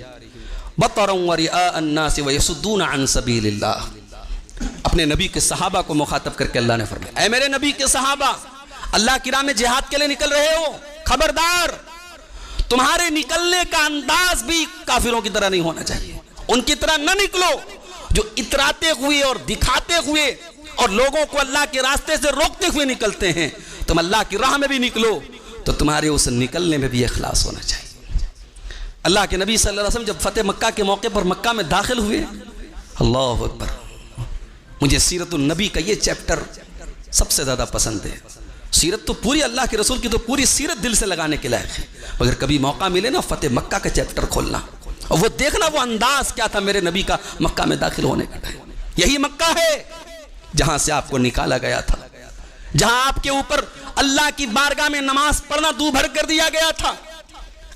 بَطَرًا وَرِئَاءَ النَّاسِ وَيَصُدُّونَ عَن سَبِيلِ اللَّهِ۔ اپنے نبی کے صحابہ کو مخاطب کر کے اللہ نے فرمایا اے میرے نبی کے صحابہ، اللہ کی راہ میں جہاد کے لیے نکل رہے ہو، خبردار تمہارے نکلنے کا انداز بھی کافروں کی طرح نہیں ہونا چاہیے، ان کی طرح نہ نکلو جو اتراتے ہوئے اور دکھاتے ہوئے اور لوگوں کو اللہ کے راستے سے روکتے ہوئے نکلتے ہیں۔ تم اللہ کی راہ میں بھی نکلو تو تمہارے اس نکلنے میں بھی اخلاص ہونا چاہیے۔ اللہ کے نبی صلی اللہ علیہ وسلم جب فتح مکہ کے موقع پر مکہ میں داخل ہوئے، اللہ اکبر، مجھے سیرت النبی کا یہ چیپٹر سب سے زیادہ پسند ہے۔ سیرت تو پوری اللہ کے رسول کی تو پوری سیرت دل سے لگانے کے لائق ہے، مگر کبھی موقع ملے نا فتح مکہ کا چیپٹر کھولنا اور وہ دیکھنا وہ انداز کیا تھا میرے نبی کا مکہ میں داخل ہونے کا۔ یہی مکہ ہے جہاں سے آپ کو نکالا گیا تھا، جہاں آپ کے اوپر اللہ کی بارگاہ میں نماز پڑھنا دو بھر کر دیا گیا تھا۔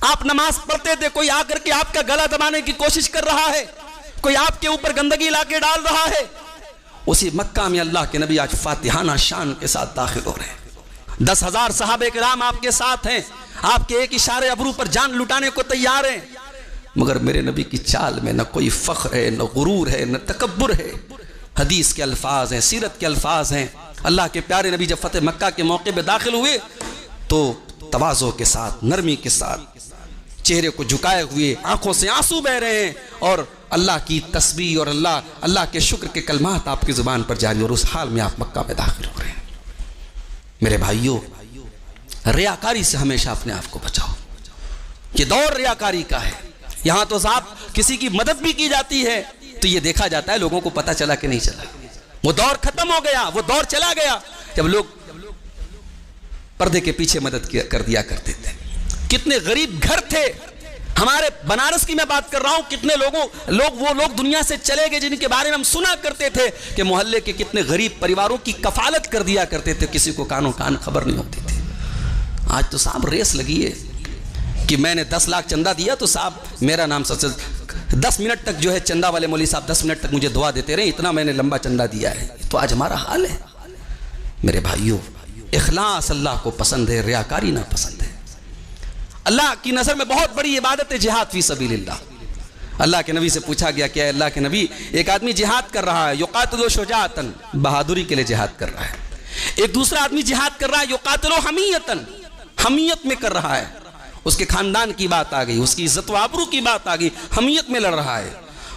آپ نماز پڑھتے تھے، کوئی آ کر کے آپ کا گلا دبانے کی کوشش کر رہا ہے، کوئی آپ کے اوپر گندگی لا کے ڈال رہا ہے۔ اسی مکہ میں اللہ کے نبی آج فاتحانہ شان کے ساتھ داخل ہو رہے ہیں۔ 10,000 صحابہ کرام آپ کے ساتھ ہیں، آپ کے ایک اشارے ابرو پر جان لٹانے کو تیار ہیں، مگر میرے نبی کی چال میں نہ کوئی فخر ہے، نہ غرور ہے، نہ تکبر ہے۔ حدیث کے الفاظ ہیں، سیرت کے الفاظ ہیں۔ اللہ کے پیارے نبی جب فتح مکہ کے موقع پہ داخل ہوئے تو تواضع کے ساتھ، نرمی کے ساتھ، چہرے کو جھکائے ہوئے، آنکھوں سے آنسو بہ رہے ہیں، اور اللہ کی تسبیح اور اللہ کے شکر کے کلمات آپ کی زبان پر جاری، اور اس حال میں آپ مکہ میں داخل ہو رہے ہیں۔ میرے بھائیوں، ریاکاری سے ہمیشہ اپنے آپ کو بچاؤ۔ یہ دور ریاکاری کا ہے۔ یہاں تو صاحب کسی کی مدد بھی کی جاتی ہے تو یہ دیکھا جاتا ہے لوگوں کو پتہ چلا کہ نہیں چلا۔ وہ دور ختم ہو گیا، وہ دور چلا گیا جب لوگ پردے کے پیچھے مدد کر دیا کرتے تھے۔ کتنے غریب گھر تھے ہمارے بنارس کی میں بات کر رہا ہوں، کتنے وہ لوگ دنیا سے چلے گئے جن کے بارے میں ہم سنا کرتے تھے کہ محلے کے کتنے غریب پریواروں کی کفالت کر دیا کرتے تھے، کسی کو کانوں کان خبر نہیں ہوتی تھی۔ آج تو صاحب ریس لگی ہے کہ میں نے 10 لاکھ چندہ دیا تو صاحب میرا نام 10 منٹ تک جو ہے چندہ والے مولوی صاحب 10 منٹ تک مجھے دعا دیتے رہے، اتنا میں نے لمبا چندہ دیا ہے۔ تو آج ہمارا حال ہے۔ میرے بھائیوں، اخلاص اللہ کو پسند ہے، ریاکاری نہ پسند ہے۔ اللہ کی نظر میں بہت بڑی عبادت ہے جہاد فی سبیل اللہ۔ اللہ کے نبی سے پوچھا گیا کہ اے اللہ کے نبی، ایک آدمی جہاد کر رہا ہے، یقاتل شجاعتن، بہادری کے لیے جہاد کر رہا ہے۔ ایک دوسرا آدمی جہاد کر رہا ہے، یقاتل حمیتن، حمیت میں کر رہا ہے۔ اس کے خاندان کی بات آ گئی، اس کی عزت و آبرو کی بات آ گئی، حمیت میں لڑ رہا ہے۔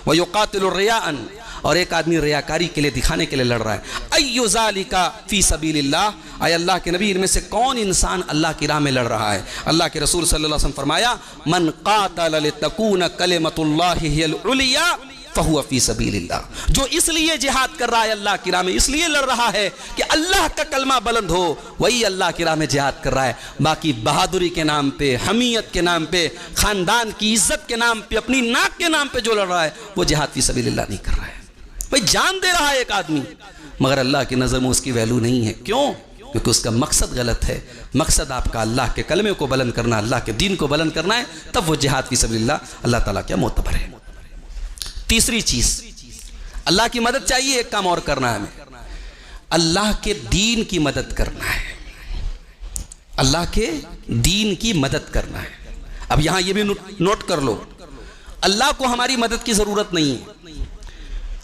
وَيُقَاتِلُ الرِّيَاءً، اور ایک آدمی ریاکاری کے لیے، دکھانے کے لیے لڑ رہا ہے۔ اَيُّ ذَلِكَ فِي سَبِيلِ اللَّهِ، اے اللہ کے نبی، ان میں سے کون انسان اللہ کی راہ میں لڑ رہا ہے؟ اللہ کے رسول صلی اللہ علیہ وسلم فرمایا، مَنْ قَاتَلَ لِتَكُونَ كَلِمَةُ اللَّهِ هِيَ الْعُلْيَا فَهُوَ فِي سَبِيلِ اللَّهِ، جو اس لیے جہاد کر رہا ہے اللہ کی راہ میں، اس لیے لڑ رہا ہے کہ اللہ کا کلمہ بلند ہو، وہی اللہ کی راہ میں جہاد کر رہا ہے۔ باقی بہادری کے نام پہ، حمیت کے نام پہ، خاندان کی عزت کے نام پہ، اپنی ناک کے نام پہ جو لڑ رہا ہے وہ جہاد فی سبیل اللہ نہیں کر رہا ہے۔ بھئی جان دے رہا ہے ایک آدمی، مگر اللہ کی نظر میں اس کی ویلیو نہیں ہے۔ کیوں؟ کیونکہ اس کا مقصد غلط ہے۔ مقصد آپ کا اللہ کے کلمے کو بلند کرنا، اللہ کے دین کو بلند کرنا ہے، تب وہ جہاد فی سبیل اللہ تعالیٰ کیا معتبر ہے۔ تیسری چیز، اللہ کی مدد چاہیے، ایک کام اور کرنا ہے ہمیں، اللہ کے دین کی مدد کرنا ہے۔ اللہ کے دین کی مدد کرنا ہے۔ اب یہاں یہ بھی نوٹ کر لو، اللہ کو ہماری مدد کی ضرورت نہیں ہے۔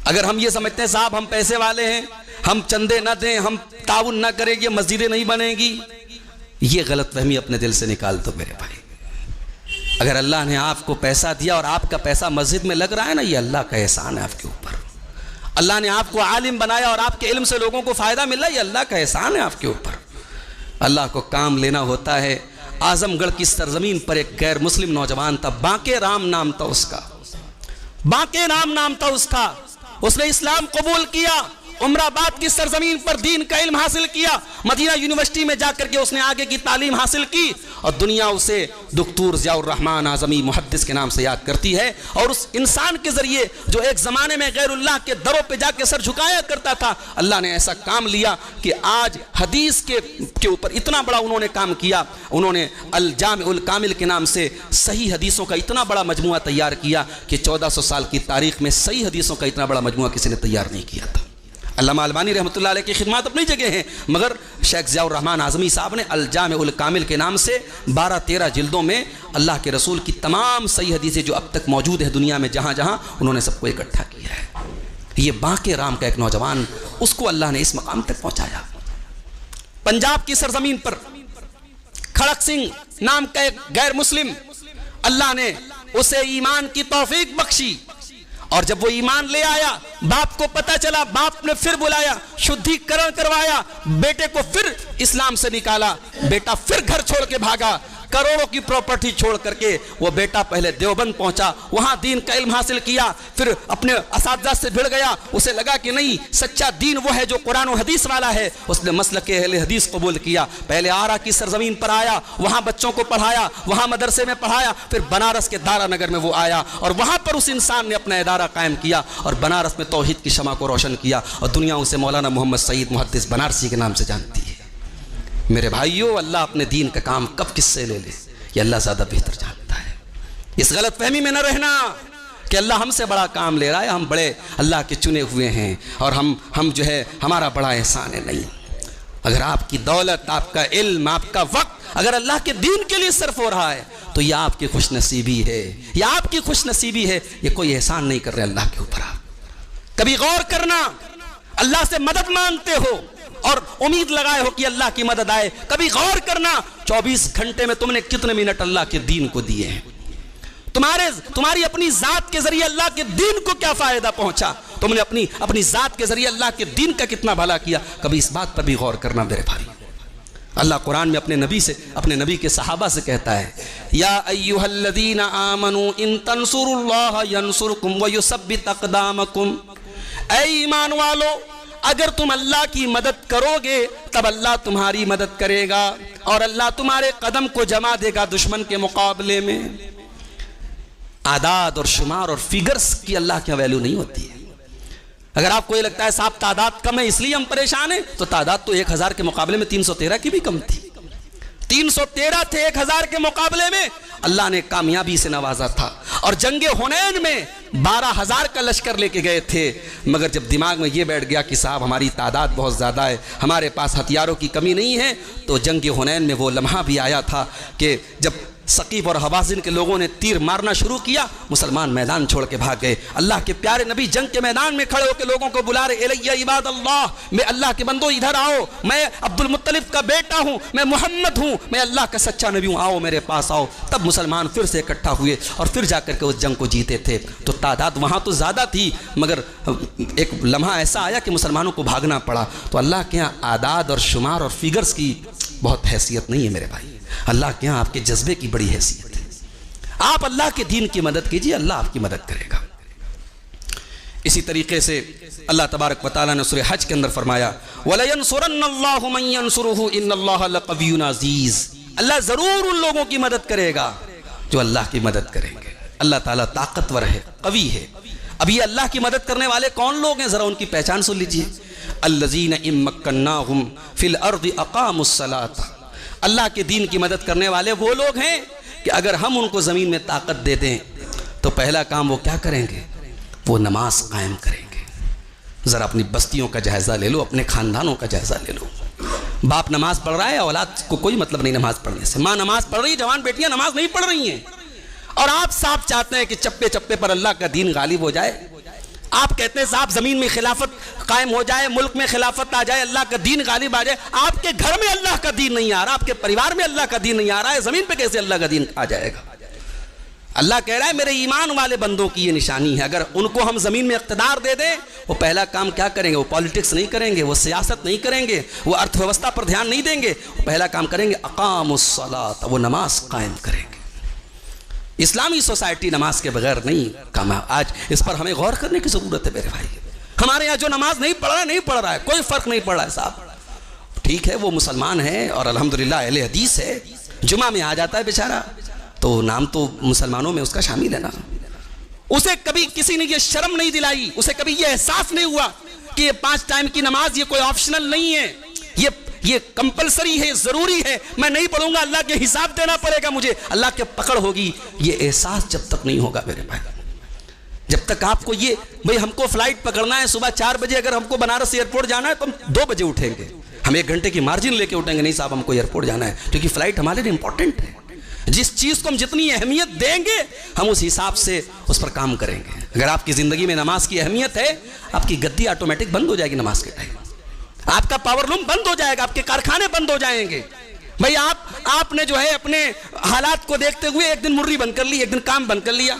اگر ہم یہ سمجھتے ہیں صاحب ہم پیسے والے ہیں، ہم چندے نہ دیں، ہم تعاون نہ کریں گے، مسجدیں نہیں بنیں گی، یہ غلط فہمی اپنے دل سے نکال دو میرے بھائی۔ اگر اللہ نے آپ کو پیسہ دیا اور آپ کا پیسہ مسجد میں لگ رہا ہے نا، یہ اللہ کا احسان ہے آپ کے اوپر۔ اللہ نے آپ کو عالم بنایا اور آپ کے علم سے لوگوں کو فائدہ ملا، یہ اللہ کا احسان ہے آپ کے اوپر۔ اللہ کو کام لینا ہوتا ہے۔ اعظم گڑھ کی سرزمین پر ایک غیر مسلم نوجوان تھا، باقے رام نام تھا اس کا، باقے رام نام تھا اس کا۔ اس نے اسلام قبول کیا، عمر آباد کی سرزمین پر دین کا علم حاصل کیا، مدینہ یونیورسٹی میں جا کر کے اس نے آگے کی تعلیم حاصل کی، اور دنیا اسے دکتور ضیاء الرحمن اعظمی محدث کے نام سے یاد کرتی ہے۔ اور اس انسان کے ذریعے جو ایک زمانے میں غیر اللہ کے دروں پہ جا کے سر جھکایا کرتا تھا، اللہ نے ایسا کام لیا کہ آج حدیث کے اوپر اتنا بڑا انہوں نے کام کیا۔ انہوں نے الجامع الکامل کے نام سے صحیح حدیثوں کا اتنا بڑا مجموعہ تیار کیا کہ 1400 سال کی تاریخ میں صحیح حدیثوں کا اتنا بڑا مجموعہ کسی نے تیار نہیں کیا تھا۔ علامہ البانی رحمۃ اللہ علیہ کی خدمات اپنی جگہ ہیں، مگر شیخ ضیاء الرحمن اعظمی صاحب نے الجامع الکامل کے نام سے 12-13 جلدوں میں اللہ کے رسول کی تمام صحیح حدیثیں جو اب تک موجود ہے دنیا میں جہاں جہاں، انہوں نے سب کو اکٹھا کیا ہے۔ یہ باقے رام کا ایک نوجوان، اس کو اللہ نے اس مقام تک پہنچایا۔ پنجاب کی سرزمین پر کھڑک سنگھ نام کا ایک غیر مسلم، اللہ نے اسے ایمان کی توفیق بخشی اور جب وہ ایمان لے آیا، باپ کو پتا چلا، باپ نے پھر بلایا، شدھیکرن کروایا، بیٹے کو پھر اسلام سے نکالا، بیٹا پھر گھر چھوڑ کے بھاگا، کروڑوں کی پراپرٹی چھوڑ کر کے وہ بیٹا پہلے دیوبند پہنچا، وہاں دین کا علم حاصل کیا، پھر اپنے اساتذہ سے بھڑ گیا، اسے لگا کہ نہیں، سچا دین وہ ہے جو قرآن و حدیث والا ہے، اس نے مسلک اہل حدیث قبول کیا، پہلے آرا کی سرزمین پر آیا، وہاں بچوں کو پڑھایا، وہاں مدرسے میں پڑھایا، پھر بنارس کے دارا نگر میں وہ آیا اور وہاں پر اس انسان نے اپنا ادارہ قائم کیا اور بنارس میں توحید کی شمع کو روشن کیا اور دنیا اسے مولانا محمد سعید محدث بنارسی کے نام سے جانتی ہے۔ میرے بھائیو، اللہ اپنے دین کا کام کب کس سے لے لے یہ اللہ زیادہ بہتر جانتا ہے۔ اس غلط فہمی میں نہ رہنا کہ اللہ ہم سے بڑا کام لے رہا ہے، ہم بڑے اللہ کے چنے ہوئے ہیں اور ہم جو ہے ہمارا بڑا احسان ہے۔ نہیں، اگر آپ کی دولت، آپ کا علم، آپ کا وقت اگر اللہ کے دین کے لیے صرف ہو رہا ہے تو یہ آپ کی خوش نصیبی ہے، یہ آپ کی خوش نصیبی ہے، یہ کوئی احسان نہیں کر رہے اللہ کے اوپر۔ آپ کبھی غور کرنا، اللہ سے مدد مانگتے ہو اور امید لگائے ہو کہ اللہ کی مدد آئے، کبھی غور کرنا 24 گھنٹے میں تم نے کتنے منٹ اللہ کے دین کو دیے ہیں، تمہاری اپنی ذات کے ذریعے اللہ کے دین کو کیا فائدہ پہنچا، تم نے اپنی ذات کے ذریعے اللہ کے دین کا کتنا بھلا کیا، کبھی اس بات پر بھی غور کرنا میرے بھائی۔ اللہ قرآن میں اپنے نبی کے صحابہ سے کہتا ہے، یا ایھا الذین آمنوا ان تنصروا اللہ ینصرکم ویثبت اقدامکم، اے ایمان والو اگر تم اللہ کی مدد کرو گے تب اللہ تمہاری مدد کرے گا اور اللہ تمہارے قدم کو جما دے گا دشمن کے مقابلے میں۔ اعداد اور شمار اور فگرز کی اللہ کی ویلیو نہیں ہوتی ہے۔ اگر آپ کو یہ لگتا ہے صاحب تعداد کم ہے اس لیے ہم پریشان ہیں، تو تعداد تو 1000 کے مقابلے میں 313 کی بھی کم تھی، 313 تھے 1000 کے مقابلے میں، اللہ نے کامیابی سے نوازا تھا۔ اور جنگ حنین میں 12000 کا لشکر لے کے گئے تھے، مگر جب دماغ میں یہ بیٹھ گیا کہ صاحب ہماری تعداد بہت زیادہ ہے، ہمارے پاس ہتھیاروں کی کمی نہیں ہے، تو جنگ حنین میں وہ لمحہ بھی آیا تھا کہ جب ثقیف اور حوازن کے لوگوں نے تیر مارنا شروع کیا، مسلمان میدان چھوڑ کے بھاگ گئے۔ اللہ کے پیارے نبی جنگ کے میدان میں کھڑے ہو کے لوگوں کو بلا رہے، الیہ عباد اللہ، میں اللہ کے بندو ادھر آؤ، میں عبد المطلب کا بیٹا ہوں، میں محمد ہوں، میں اللہ کا سچا نبی ہوں، آؤ میرے پاس آؤ۔ تب مسلمان پھر سے اکٹھا ہوئے اور پھر جا کر کے اس جنگ کو جیتے تھے۔ تو تعداد وہاں تو زیادہ تھی، مگر ایک لمحہ ایسا آیا کہ مسلمانوں کو بھاگنا پڑا۔ تو اللہ کے ہاں اعداد اور شمار اور فگرز کی بہت حیثیت نہیں ہے میرے بھائی، اللہ کے ہاں آپ کے جذبے کی بڑی حیثیت ہے۔ آپ اللہ کے دین کی مدد کیجئے، اللہ آپ کی مدد کرے گا۔ اسی طریقے سے اللہ تبارک و تعالیٰ نے سورہ حج کے اندر فرمایا، وَلَيَنْصُرَنَّ اللَّهُ مَنْ يَنْصُرُهُ إِنَّ اللَّهَ لَقَوِيٌّ عَزِيزٌ، اللہ ضرور ان لوگوں کی مدد کرے گا جو اللہ کی مدد کریں گے۔ اللہ تعالیٰ طاقتور ہے، قوی ہے۔ اب یہ اللہ کی مدد کرنے والے کون لوگ ہیں، ذرا ان کی پہچان سن لیجئے۔ الَّذِينَ إِن مَّكَّنَّاهُمْ فِي الْأَرْضِ أَقَامُوا الصَّلَاةَ، اللہ کے دین کی مدد کرنے والے وہ لوگ ہیں کہ اگر ہم ان کو زمین میں طاقت دے دیں تو پہلا کام وہ کیا کریں گے، وہ نماز قائم کریں گے۔ ذرا اپنی بستیوں کا جائزہ لے لو، اپنے خاندانوں کا جائزہ لے لو۔ باپ نماز پڑھ رہا ہے، اولاد کو کوئی مطلب نہیں نماز پڑھنے سے، ماں نماز پڑھ رہی ہے، جوان بیٹیاں نماز نہیں پڑھ رہی ہیں، اور آپ صاحب چاہتے ہیں کہ چپے چپے پر اللہ کا دین غالب ہو جائے۔ آپ کہتے ہیں صاحب زمین میں خلافت قائم ہو جائے، ملک میں خلافت آ جائے، اللہ کا دین غالب آ جائے۔ آپ کے گھر میں اللہ کا دین نہیں آ رہا، آپ کے پریوار میں اللہ کا دین نہیں آ رہا ہے، زمین پہ کیسے اللہ کا دین آ جائے گا؟ اللہ کہہ رہا ہے میرے ایمان والے بندوں کی یہ نشانی ہے، اگر ان کو ہم زمین میں اقتدار دے دیں، وہ پہلا کام کیا کریں گے، وہ پالیٹکس نہیں کریں گے، وہ سیاست نہیں کریں گے، وہ ارتھ ویوستھا پر دھیان نہیں دیں گے، وہ پہلا کام کریں گے اقاموا الصلاۃ، وہ نماز قائم کریں گے۔ اسلامی سوسائٹی نماز کے بغیر نہیں کامیاب۔ آج اس پر ہمیں غور کرنے کی ضرورت ہے میرے بھائی۔ ہمارے یہاں جو نماز نہیں پڑھ رہا ہے کوئی فرق نہیں پڑ رہا ہے صاحب، ٹھیک ہے وہ مسلمان ہے اور الحمدللہ اہل حدیث ہے، جمعہ میں آ جاتا ہے بیچارہ، تو نام تو مسلمانوں میں اس کا شامل ہے نا۔ اسے کبھی کسی نے یہ شرم نہیں دلائی، اسے کبھی یہ احساس نہیں ہوا کہ یہ 5 ٹائم کی نماز یہ کوئی آپشنل نہیں ہے، یہ کمپلسری ہے، ضروری ہے، میں نہیں پڑھوں گا اللہ کے حساب دینا پڑے گا مجھے، اللہ کے پکڑ ہوگی۔ یہ احساس جب تک نہیں ہوگا میرے بھائی، جب تک آپ کو یہ بھئی ہم کو فلائٹ پکڑنا ہے صبح 4 بجے، اگر ہم کو بنارس ایئرپورٹ جانا ہے تو ہم 2 بجے اٹھیں گے، ہم 1 گھنٹے کی مارجن لے کے اٹھیں گے، نہیں صاحب ہم کو ایئرپورٹ جانا ہے، کیونکہ فلائٹ ہمارے لیے امپورٹنٹ ہے۔ جس چیز کو ہم جتنی اہمیت دیں گے ہم اس حساب سے اس پر کام کریں گے۔ اگر آپ کی زندگی میں نماز کی اہمیت ہے، آپ کی گدی آٹومیٹک بند ہو جائے گی نماز کے ٹائم، آپ کا پاور لوم بند ہو جائے گا، آپ کے کارخانے بند ہو جائیں گے۔ بھئی آپ نے جو ہے اپنے حالات کو دیکھتے ہوئے ایک دن مرری بند کر لی، ایک دن کام بند کر لیا،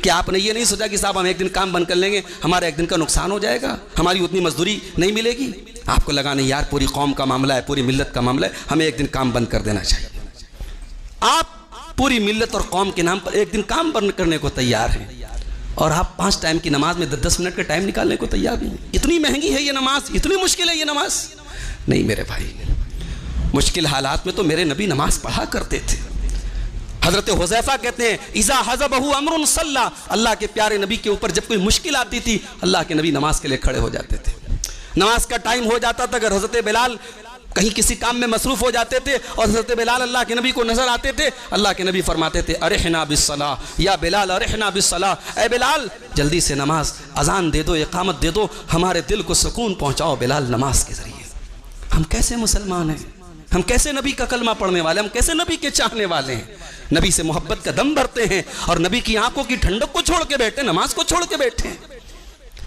کہ آپ نے یہ نہیں سوچا کہ صاحب ہم ایک دن کام بند کر لیں گے, ہمارا ایک دن کا نقصان ہو جائے گا, ہماری اتنی مزدوری نہیں ملے گی. آپ کو لگا نہیں یار پوری قوم کا معاملہ ہے, پوری ملت کا معاملہ ہے, ہمیں ایک دن کام بند کر دینا چاہیے. آپ پوری ملت اور قوم کے نام پر ایک دن کام بند کرنے کو تیار ہیں, اور آپ 5 ٹائم کی نماز میں 10 منٹ کا ٹائم نکالنے کو تیار نہیں. اتنی مہنگی ہے یہ نماز, اتنی مشکل ہے یہ نماز. نہیں میرے بھائی, مشکل حالات میں تو میرے نبی نماز پڑھا کرتے تھے. حضرت حذیفہ کہتے ہیں اذا حزبہ امر صلی, اللہ کے پیارے نبی کے اوپر جب کوئی مشکل آتی تھی اللہ کے نبی نماز کے لیے کھڑے ہو جاتے تھے. نماز کا ٹائم ہو جاتا تھا, اگر حضرت بلال کہیں کسی کام میں مصروف ہو جاتے تھے اور حضرت بلال اللہ کے نبی کو نظر آتے تھے, اللہ کے نبی فرماتے تھے ارحنا بالصلاۃ یا بلال ارحنا بالصلاۃ, اے بلال جلدی سے نماز اذان دے دو, اقامت دے دو, ہمارے دل کو سکون پہنچاؤ بلال نماز کے ذریعے. ہم کیسے مسلمان ہیں, ہم کیسے نبی کا کلمہ پڑھنے والے, ہم کیسے نبی کے چاہنے والے ہیں, نبی سے محبت کا دم بھرتے ہیں اور نبی کی آنکھوں کی ٹھنڈک کو چھوڑ کے بیٹھے, نماز کو چھوڑ کے بیٹھے ہیں.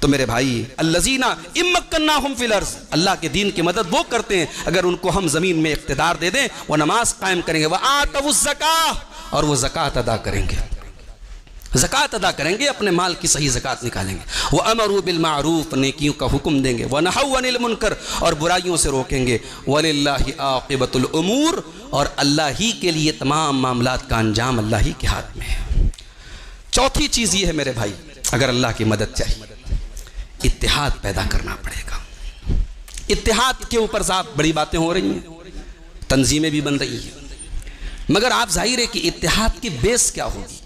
تو میرے بھائی الذین ان مکناہم فی الارض, اللہ کے دین کی مدد وہ کرتے ہیں اگر ان کو ہم زمین میں اقتدار دے دیں, وہ نماز قائم کریں گے, وآتوا الزکاۃ, اور وہ زکوٰۃ ادا کریں گے, زکوٰۃ ادا کریں گے, اپنے مال کی صحیح زکوٰۃ نکالیں گے, وَأَمَرُوا بِالْمَعْرُوفِ, نیکیوں کا حکم دیں گے, وَنَهَوْا عَنِ الْمُنْكَرِ, اور برائیوں سے روکیں گے, وَلِلَّهِ عَاقِبَةُ الْأُمُورِ, اور اللہ ہی کے لیے تمام معاملات کا انجام اللہ ہی کے ہاتھ میں ہے. چوتھی چیز یہ ہے میرے بھائی, اگر اللہ کی مدد چاہیے اتحاد پیدا کرنا پڑے گا. اتحاد کے اوپر صاحب بڑی باتیں ہو رہی ہیں, تنظیمیں بھی بن رہی ہیں, مگر آپ ظاہر ہے کہ اتحاد کی بیس کیا ہوگی,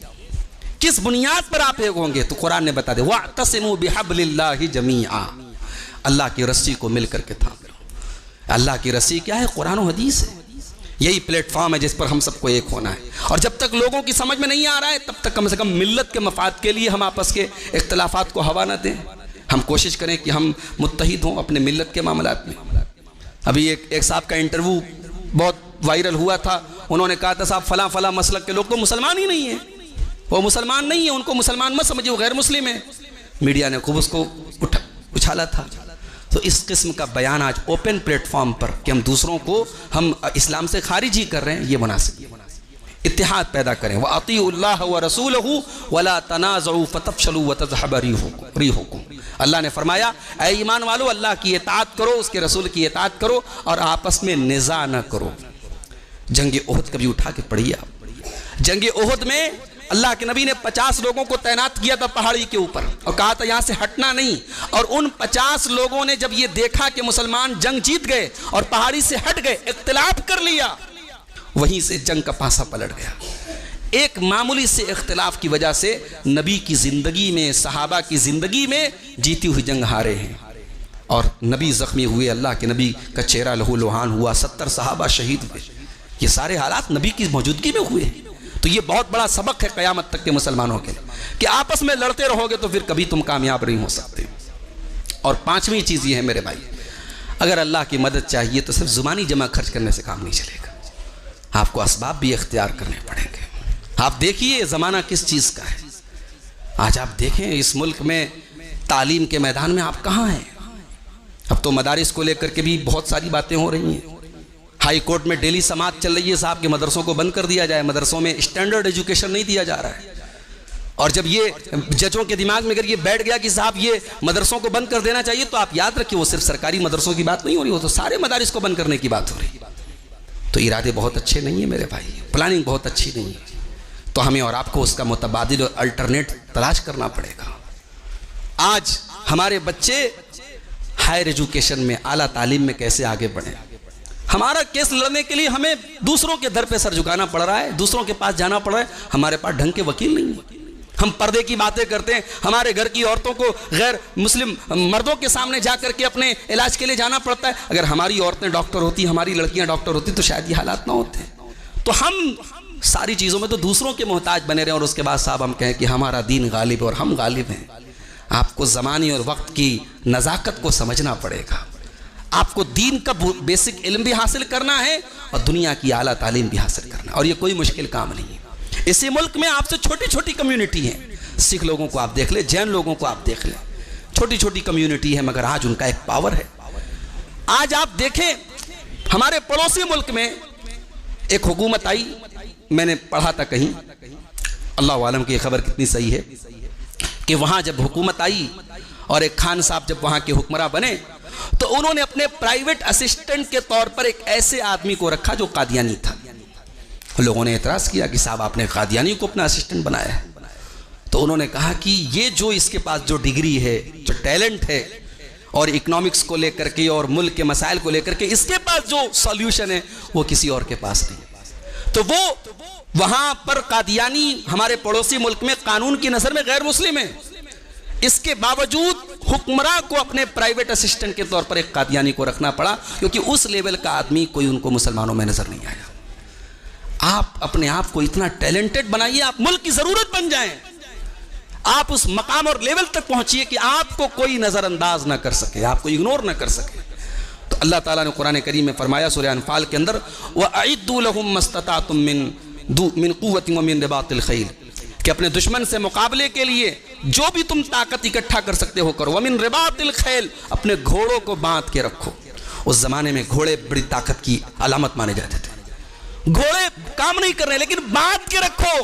کس بنیاد پر آپ ایک ہوں گے؟ تو قرآن نے بتا دے وَاعْتَصِمُوا بِحَبْلِ اللَّهِ جَمِيعًا, اللہ کی رسی کو مل کر کے تھام لو. اللہ کی رسی کیا ہے؟ قرآن و حدیث ہے. یہی پلیٹ فارم ہے جس پر ہم سب کو ایک ہونا ہے, اور جب تک لوگوں کی سمجھ میں نہیں آ رہا ہے تب تک کم سے کم ملت کے مفاد کے لیے ہم آپس کے اختلافات کو ہوا نہ دیں. ہم کوشش کریں کہ ہم متحد ہوں اپنے ملت کے معاملات میں. ابھی ایک صاحب کا انٹرویو بہت وائرل ہوا تھا, انہوں نے کہا تھا صاحب فلاں فلاں مسلک کے لوگ تو مسلمان ہی نہیں ہیں, وہ مسلمان نہیں ہیں, ان کو مسلمان مت سمجھے, وہ غیر مسلم ہیں. میڈیا نے خوب اس کو اچھالا تھا. تو اس قسم کا بیان آج اوپن پلیٹ فارم پر کہ ہم دوسروں کو ہم اسلام سے خارج ہی کر رہے ہیں, یہ مناسب. اتحاد پیدا کریں, وَأَطِيعُوا اللَّهَ وَرَسُولَهُ وَلَا تَنَازَعُوا فَتَفْشَلُوا وَتَذْهَبَ رِيحُكُمْ. اللہ نے فرمایا اے ایمان والو اللہ کی اطاعت کرو, اس کے رسول کی اطاعت کرو, اور آپس میں نزاع نہ کرو. جنگ احد کبھی اٹھا کے پڑھیے آپ. جنگ احد میں اللہ کے نبی نے 50 لوگوں کو تعینات کیا تھا پہاڑی کے اوپر, اور کہا تھا یہاں سے ہٹنا نہیں. اور ان 50 لوگوں نے جب یہ دیکھا کہ مسلمان جنگ جیت گئے اور پہاڑی سے ہٹ گئے, اختلاف کر لیا, وہیں سے جنگ کا پانسا پلٹ گیا. ایک معمولی سے اختلاف کی وجہ سے نبی کی زندگی میں, صحابہ کی زندگی میں جیتی ہوئی جنگ ہارے ہیں, اور نبی زخمی ہوئے, اللہ کے نبی کا چہرہ لہو لوہان ہوا, 70 صحابہ شہید ہوئے. یہ سارے حالات نبی کی موجودگی میں ہوئے ہیں. تو یہ بہت بڑا سبق ہے قیامت تک کے مسلمانوں کے لیے کہ آپس میں لڑتے رہو گے تو پھر کبھی تم کامیاب نہیں ہو سکتے. اور 5ویں چیز یہ ہے میرے بھائی, اگر اللہ کی مدد چاہیے تو صرف زبانی جمع خرچ کرنے سے کام نہیں چلے گا, آپ کو اسباب بھی اختیار کرنے پڑیں گے. آپ دیکھیے زمانہ کس چیز کا ہے. آج آپ دیکھیں اس ملک میں تعلیم کے میدان میں آپ کہاں ہیں. اب تو مدارس کو لے کر کے بھی بہت ساری باتیں ہو رہی ہیں. ہائی کورٹ میں ڈیلی سماعت چل رہی ہے صاحب کہ مدرسوں کو بند کر دیا جائے, مدرسوں میں اسٹینڈرڈ ایجوکیشن نہیں دیا جا رہا ہے. اور جب یہ ججوں کے دماغ میں اگر یہ بیٹھ گیا کہ صاحب یہ مدرسوں کو بند کر دینا چاہیے, تو آپ یاد رکھیں وہ صرف سرکاری مدرسوں کی بات نہیں ہو رہی, وہ تو سارے مدارس کو بند کرنے کی بات ہو رہی. تو ارادے بہت اچھے نہیں ہیں میرے بھائی, پلاننگ بہت اچھی نہیں ہے. تو ہمیں اور آپ کو اس کا متبادل اور الٹرنیٹ تلاش کرنا پڑے گا. آج ہمارے بچے ہائر ایجوکیشن میں, اعلیٰ تعلیم میں کیسے آگے بڑھیں. ہمارا کیس لڑنے کے لیے ہمیں دوسروں کے در پہ سر جھکانا پڑ رہا ہے, دوسروں کے پاس جانا پڑ رہا ہے. ہمارے پاس ڈھنگ کے وکیل نہیں ہیں. ہم پردے کی باتیں کرتے ہیں, ہمارے گھر کی عورتوں کو غیر مسلم مردوں کے سامنے جا کر کے اپنے علاج کے لیے جانا پڑتا ہے. اگر ہماری عورتیں ڈاکٹر ہوتی, ہماری لڑکیاں ڈاکٹر ہوتی تو شاید یہ حالات نہ ہوتے. تو ہم ساری چیزوں میں تو دوسروں کے محتاج بنے رہے, اور اس کے بعد صاحب ہم کہیں کہ ہمارا دین غالب ہے اور ہم غالب ہیں. آپ کو زمانے اور وقت کی نزاکت کو سمجھنا پڑے گا. آپ کو دین کا بیسک علم بھی حاصل کرنا ہے اور دنیا کی اعلیٰ تعلیم بھی حاصل کرنا ہے, اور یہ کوئی مشکل کام نہیں ہے. اسی ملک میں آپ سے چھوٹی چھوٹی کمیونٹی ہیں, سکھ لوگوں کو آپ دیکھ لیں, جین لوگوں کو آپ دیکھ لیں, چھوٹی چھوٹی کمیونٹی ہے, مگر آج ان کا ایک پاور ہے. آج آپ دیکھیں ہمارے پڑوسی ملک میں ایک حکومت آئی, میں نے پڑھا تھا کہیں, اللہ عالم کی یہ خبر کتنی صحیح ہے, کہ وہاں جب حکومت آئی اور ایک خان صاحب جب وہاں کے حکمراں بنے تو انہوں نے اپنے پرائیویٹ اسسٹنٹ کے طور پر ایک ایسے آدمی کو رکھا جو قادیانی تھا. لوگوں نے اعتراض کیا کہ صاحب آپ نے قادیانی کو اپنا اسسٹنٹ بنایا ہے. تو انہوں نے کہا کہ یہ جو اس کے پاس جو ڈگری ہے، جو ٹیلنٹ ہے، اور اکنامکس کو لے کر کے اور ملک کے مسائل کو لے کر کے اس کے پاس جو سولوشن ہے وہ کسی اور کے پاس نہیں. تو وہ وہاں پر قادیانی ہمارے پڑوسی ملک میں قانون کی نظر میں غیر مسلم ہے، اس کے باوجود حکمراں کو اپنے پرائیویٹ اسسٹنٹ کے طور پر ایک قادیانی کو رکھنا پڑا، کیونکہ اس لیول کا آدمی کوئی ان کو مسلمانوں میں نظر نہیں آیا. آپ اپنے آپ کو اتنا ٹیلنٹڈ بنائیے، آپ ملک کی ضرورت بن جائیں، آپ اس مقام اور لیول تک پہنچیے کہ آپ کو کوئی نظر انداز نہ کر سکے، آپ کو اگنور نہ کر سکے. تو اللہ تعالیٰ نے قرآن کریم میں فرمایا سورہ انفال کے اندر وَأَعِدُّوا لَهُم مَّا اسْتَطَعْتُم مِّن قُوَّةٍ وَمِن رِّبَاطِ الْخَيْلِ، کہ اپنے دشمن سے مقابلے کے لیے جو بھی تم طاقت اکٹھا کر سکتے ہو کرو. وَمِن رِّبَاطِ الْخَيْلِ، اپنے گھوڑوں کو باندھ کے رکھو. اس زمانے میں گھوڑے بڑی طاقت کی علامت مانے جاتے تھے. گھوڑے کام نہیں کر رہے لیکن باندھ کے رکھو.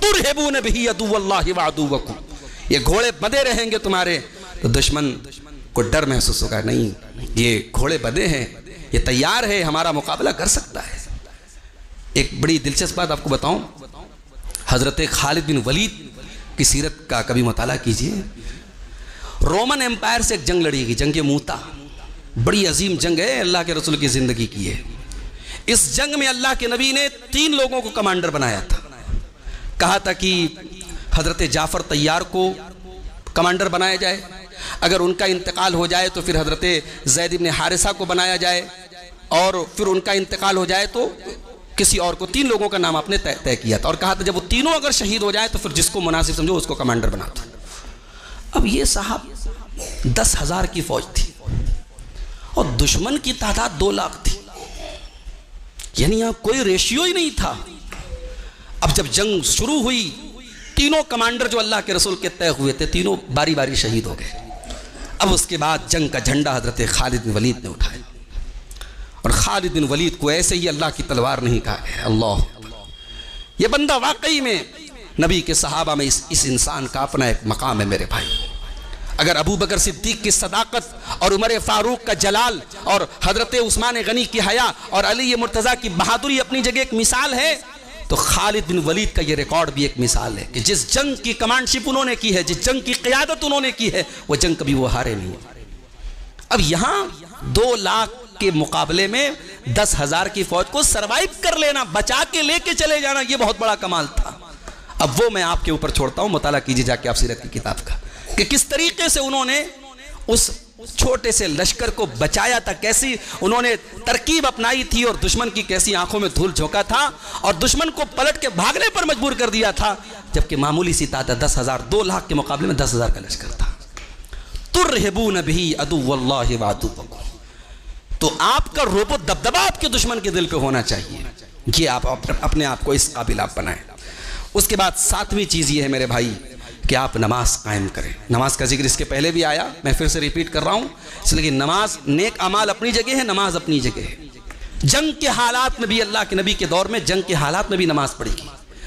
تُرْهِبُونَ بِهِ عَدُوَّ اللَّهِ وَعَدُوَّكُمْ، یہ گھوڑے بندے رہیں گے تمہارے تو دشمن کو ڈر محسوس ہوگا، نہیں یہ گھوڑے بندے ہیں، یہ تیار ہے ہمارا مقابلہ کر سکتا ہے. ایک بڑی دلچسپ بات آپ کو بتاؤں، حضرت خالد بن ولید کی سیرت کا کبھی مطالعہ کیجئے. رومن امپائر سے ایک جنگ لڑی گئی، جنگ موتا، بڑی عظیم جنگ ہے، اللہ کے رسول کی زندگی کی ہے. اس جنگ میں اللہ کے نبی نے 3 لوگوں کو کمانڈر بنایا تھا. کہا تھا کہ حضرت جعفر طیار کو کمانڈر بنایا جائے، اگر ان کا انتقال ہو جائے تو پھر حضرت زید بن حارثہ کو بنایا جائے، اور پھر ان کا انتقال ہو جائے تو کسی اور کو. 3 لوگوں کا نام آپ نے طے کیا تھا اور کہا تھا جب وہ تینوں اگر شہید ہو جائے تو پھر جس کو مناسب سمجھو اس کو کمانڈر بنا دو. اب یہ صاحب 10,000 کی فوج تھی اور دشمن کی تعداد 2 لاکھ تھی، یعنی یہاں کوئی ریشیو ہی نہیں تھا. اب جب جنگ شروع ہوئی، تینوں کمانڈر جو اللہ کے رسول کے طے ہوئے تھے تینوں باری باری شہید ہو گئے. اب اس کے بعد جنگ کا جھنڈا حضرت خالد بن ولید نے اٹھایا، اور خالد بن ولید کو ایسے ہی اللہ کی تلوار نہیں کہا گیا. اللہ، یہ بندہ واقعی میں نبی کے صحابہ میں اس انسان کا اپنا ایک مقام ہے میرے بھائی. اگر ابو بکر صدیق کی صداقت اور عمر فاروق کا جلال اور حضرت عثمان غنی کی حیا اور علی مرتضیٰ کی بہادری اپنی جگہ ایک مثال ہے، تو خالد بن ولید کا یہ ریکارڈ بھی ایک مثال ہے کہ جس جنگ کی کمانڈ شپ انہوں نے کی ہے، جس جنگ کی قیادت انہوں نے کی ہے، وہ جنگ کبھی وہ ہارے نہیں. اب یہاں 2 لاکھ کے مقابلے میں 10,000 کی فوج کو سروائیو کر لینا، بچا کے لے کے چلے جانا، یہ بہت بڑا کمال تھا. اب وہ میں آپ کے اوپر چھوڑتا ہوں، مطالعہ کیجیے جا کے آپ سیرت کی کتاب کا کہ کس طریقے سے انہوں نے اس چھوٹے سے لشکر کو بچایا تھا، کیسی انہوں نے ترکیب اپنائی تھی اور دشمن کی کیسی آنکھوں میں دھول جھونکا تھا اور دشمن کو پلٹ کے بھاگنے پر مجبور کر دیا تھا، جبکہ معمولی سی تعداد 10,000، 2 لاکھ کے مقابلے میں 10,000 کا لشکر تھا. تُرْهِبُونَ بِهِ عَدُوَّ اللَّهِ وَعَدُوَّكُمْ. تو آپ کا رعب و دبدبا آپ کے دشمن کے دل پہ ہونا چاہیے، یہ آپ اپنے آپ کو اس قابل آپ بنائیں. اس کے بعد 7ویں چیز یہ ہے میرے بھائی کہ آپ نماز قائم کریں. نماز کا ذکر اس کے پہلے بھی آیا، میں پھر سے ریپیٹ کر رہا ہوں، اس لیے کہ نماز، نیک اعمال اپنی جگہ ہے، نماز اپنی جگہ ہے. جنگ کے حالات میں بھی اللہ کے نبی کے دور میں جنگ کے حالات میں بھی نماز پڑھی گی.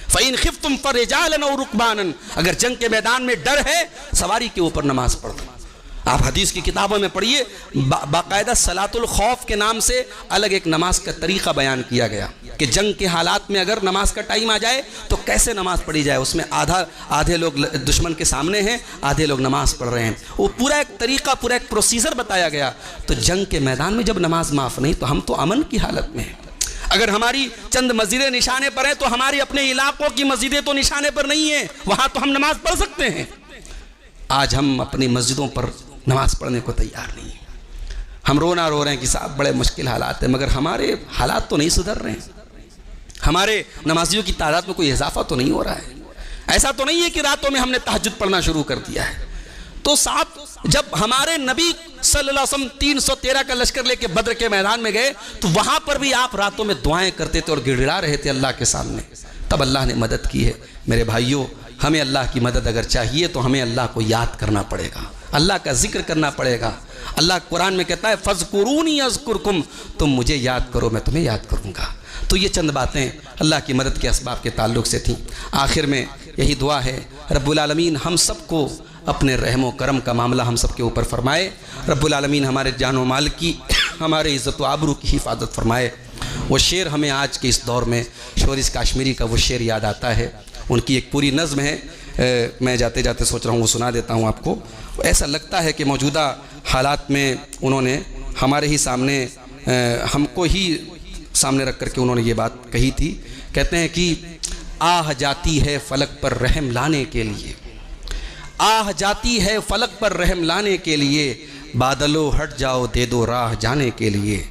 فَإِنْ خِفْتُمْ فَرِجَالًا أَوْ رُكْبَانًا، اگر جنگ کے میدان میں ڈر ہے سواری کے اوپر نماز پڑھو. آپ حدیث کی کتابوں میں پڑھیے، باقاعدہ صلاۃ الخوف کے نام سے الگ ایک نماز کا طریقہ بیان کیا گیا کہ جنگ کے حالات میں اگر نماز کا ٹائم آ جائے تو کیسے نماز پڑھی جائے. اس میں آدھے لوگ دشمن کے سامنے ہیں، آدھے لوگ نماز پڑھ رہے ہیں. وہ پورا ایک طریقہ، پورا ایک پروسیجر بتایا گیا. تو جنگ کے میدان میں جب نماز معاف نہیں تو ہم تو امن کی حالت میں ہیں. اگر ہماری چند مسجدیں نشانے پر ہیں تو ہماری اپنے علاقوں کی مسجدیں تو نشانے پر نہیں ہیں، وہاں تو ہم نماز پڑھ سکتے ہیں. آج ہم اپنی مسجدوں پر نماز پڑھنے کو تیار نہیں ہیں. ہم رو رہے ہیں کہ صاحب بڑے مشکل حالات ہیں، مگر ہمارے حالات تو نہیں سدھر رہے ہیں. ہمارے نمازیوں کی تعداد میں کوئی اضافہ تو نہیں ہو رہا ہے. ایسا تو نہیں ہے کہ راتوں میں ہم نے تہجد پڑھنا شروع کر دیا ہے. تو صاحب جب ہمارے نبی صلی اللہ علیہ وسلم 313 کا لشکر لے کے بدر کے میدان میں گئے تو وہاں پر بھی آپ راتوں میں دعائیں کرتے تھے اور گڑ گڑا رہے تھے اللہ کے سامنے. تب اللہ نے مدد کی ہے. میرے بھائیوں، ہمیں اللہ کی مدد اگر چاہیے تو ہمیں اللہ کو یاد کرنا پڑے گا، اللہ کا ذکر کرنا پڑے گا. اللہ قرآن میں کہتا ہے فَاذْكُرُونِي أَذْكُرْكُمْ، تم مجھے یاد کرو میں تمہیں یاد کروں گا. تو یہ چند باتیں اللہ کی مدد کے اسباب کے تعلق سے تھیں۔ آخر میں یہی دعا ہے رب العالمین ہم سب کو اپنے رحم و کرم کا معاملہ ہم سب کے اوپر فرمائے۔ رب العالمین ہمارے جان و مال کی، ہمارے عزت و آبرو کی حفاظت فرمائے۔ وہ شعر ہمیں آج کے اس دور میں شورش کاشمیری کا وہ شعر یاد آتا ہے، ان کی ایک پوری نظم ہے، میں جاتے جاتے سوچ رہا ہوں وہ سنا دیتا ہوں آپ کو۔ ایسا لگتا ہے کہ موجودہ حالات میں انہوں نے ہمارے ہی سامنے، ہم کو ہی سامنے رکھ کر کے انہوں نے یہ بات کہی تھی۔ کہتے ہیں کہ آہ جاتی ہے فلک پر رحم لانے کے لیے، آہ جاتی ہے فلک پر رحم لانے کے لیے، بادلو ہٹ جاؤ دے دو راہ جانے کے لیے،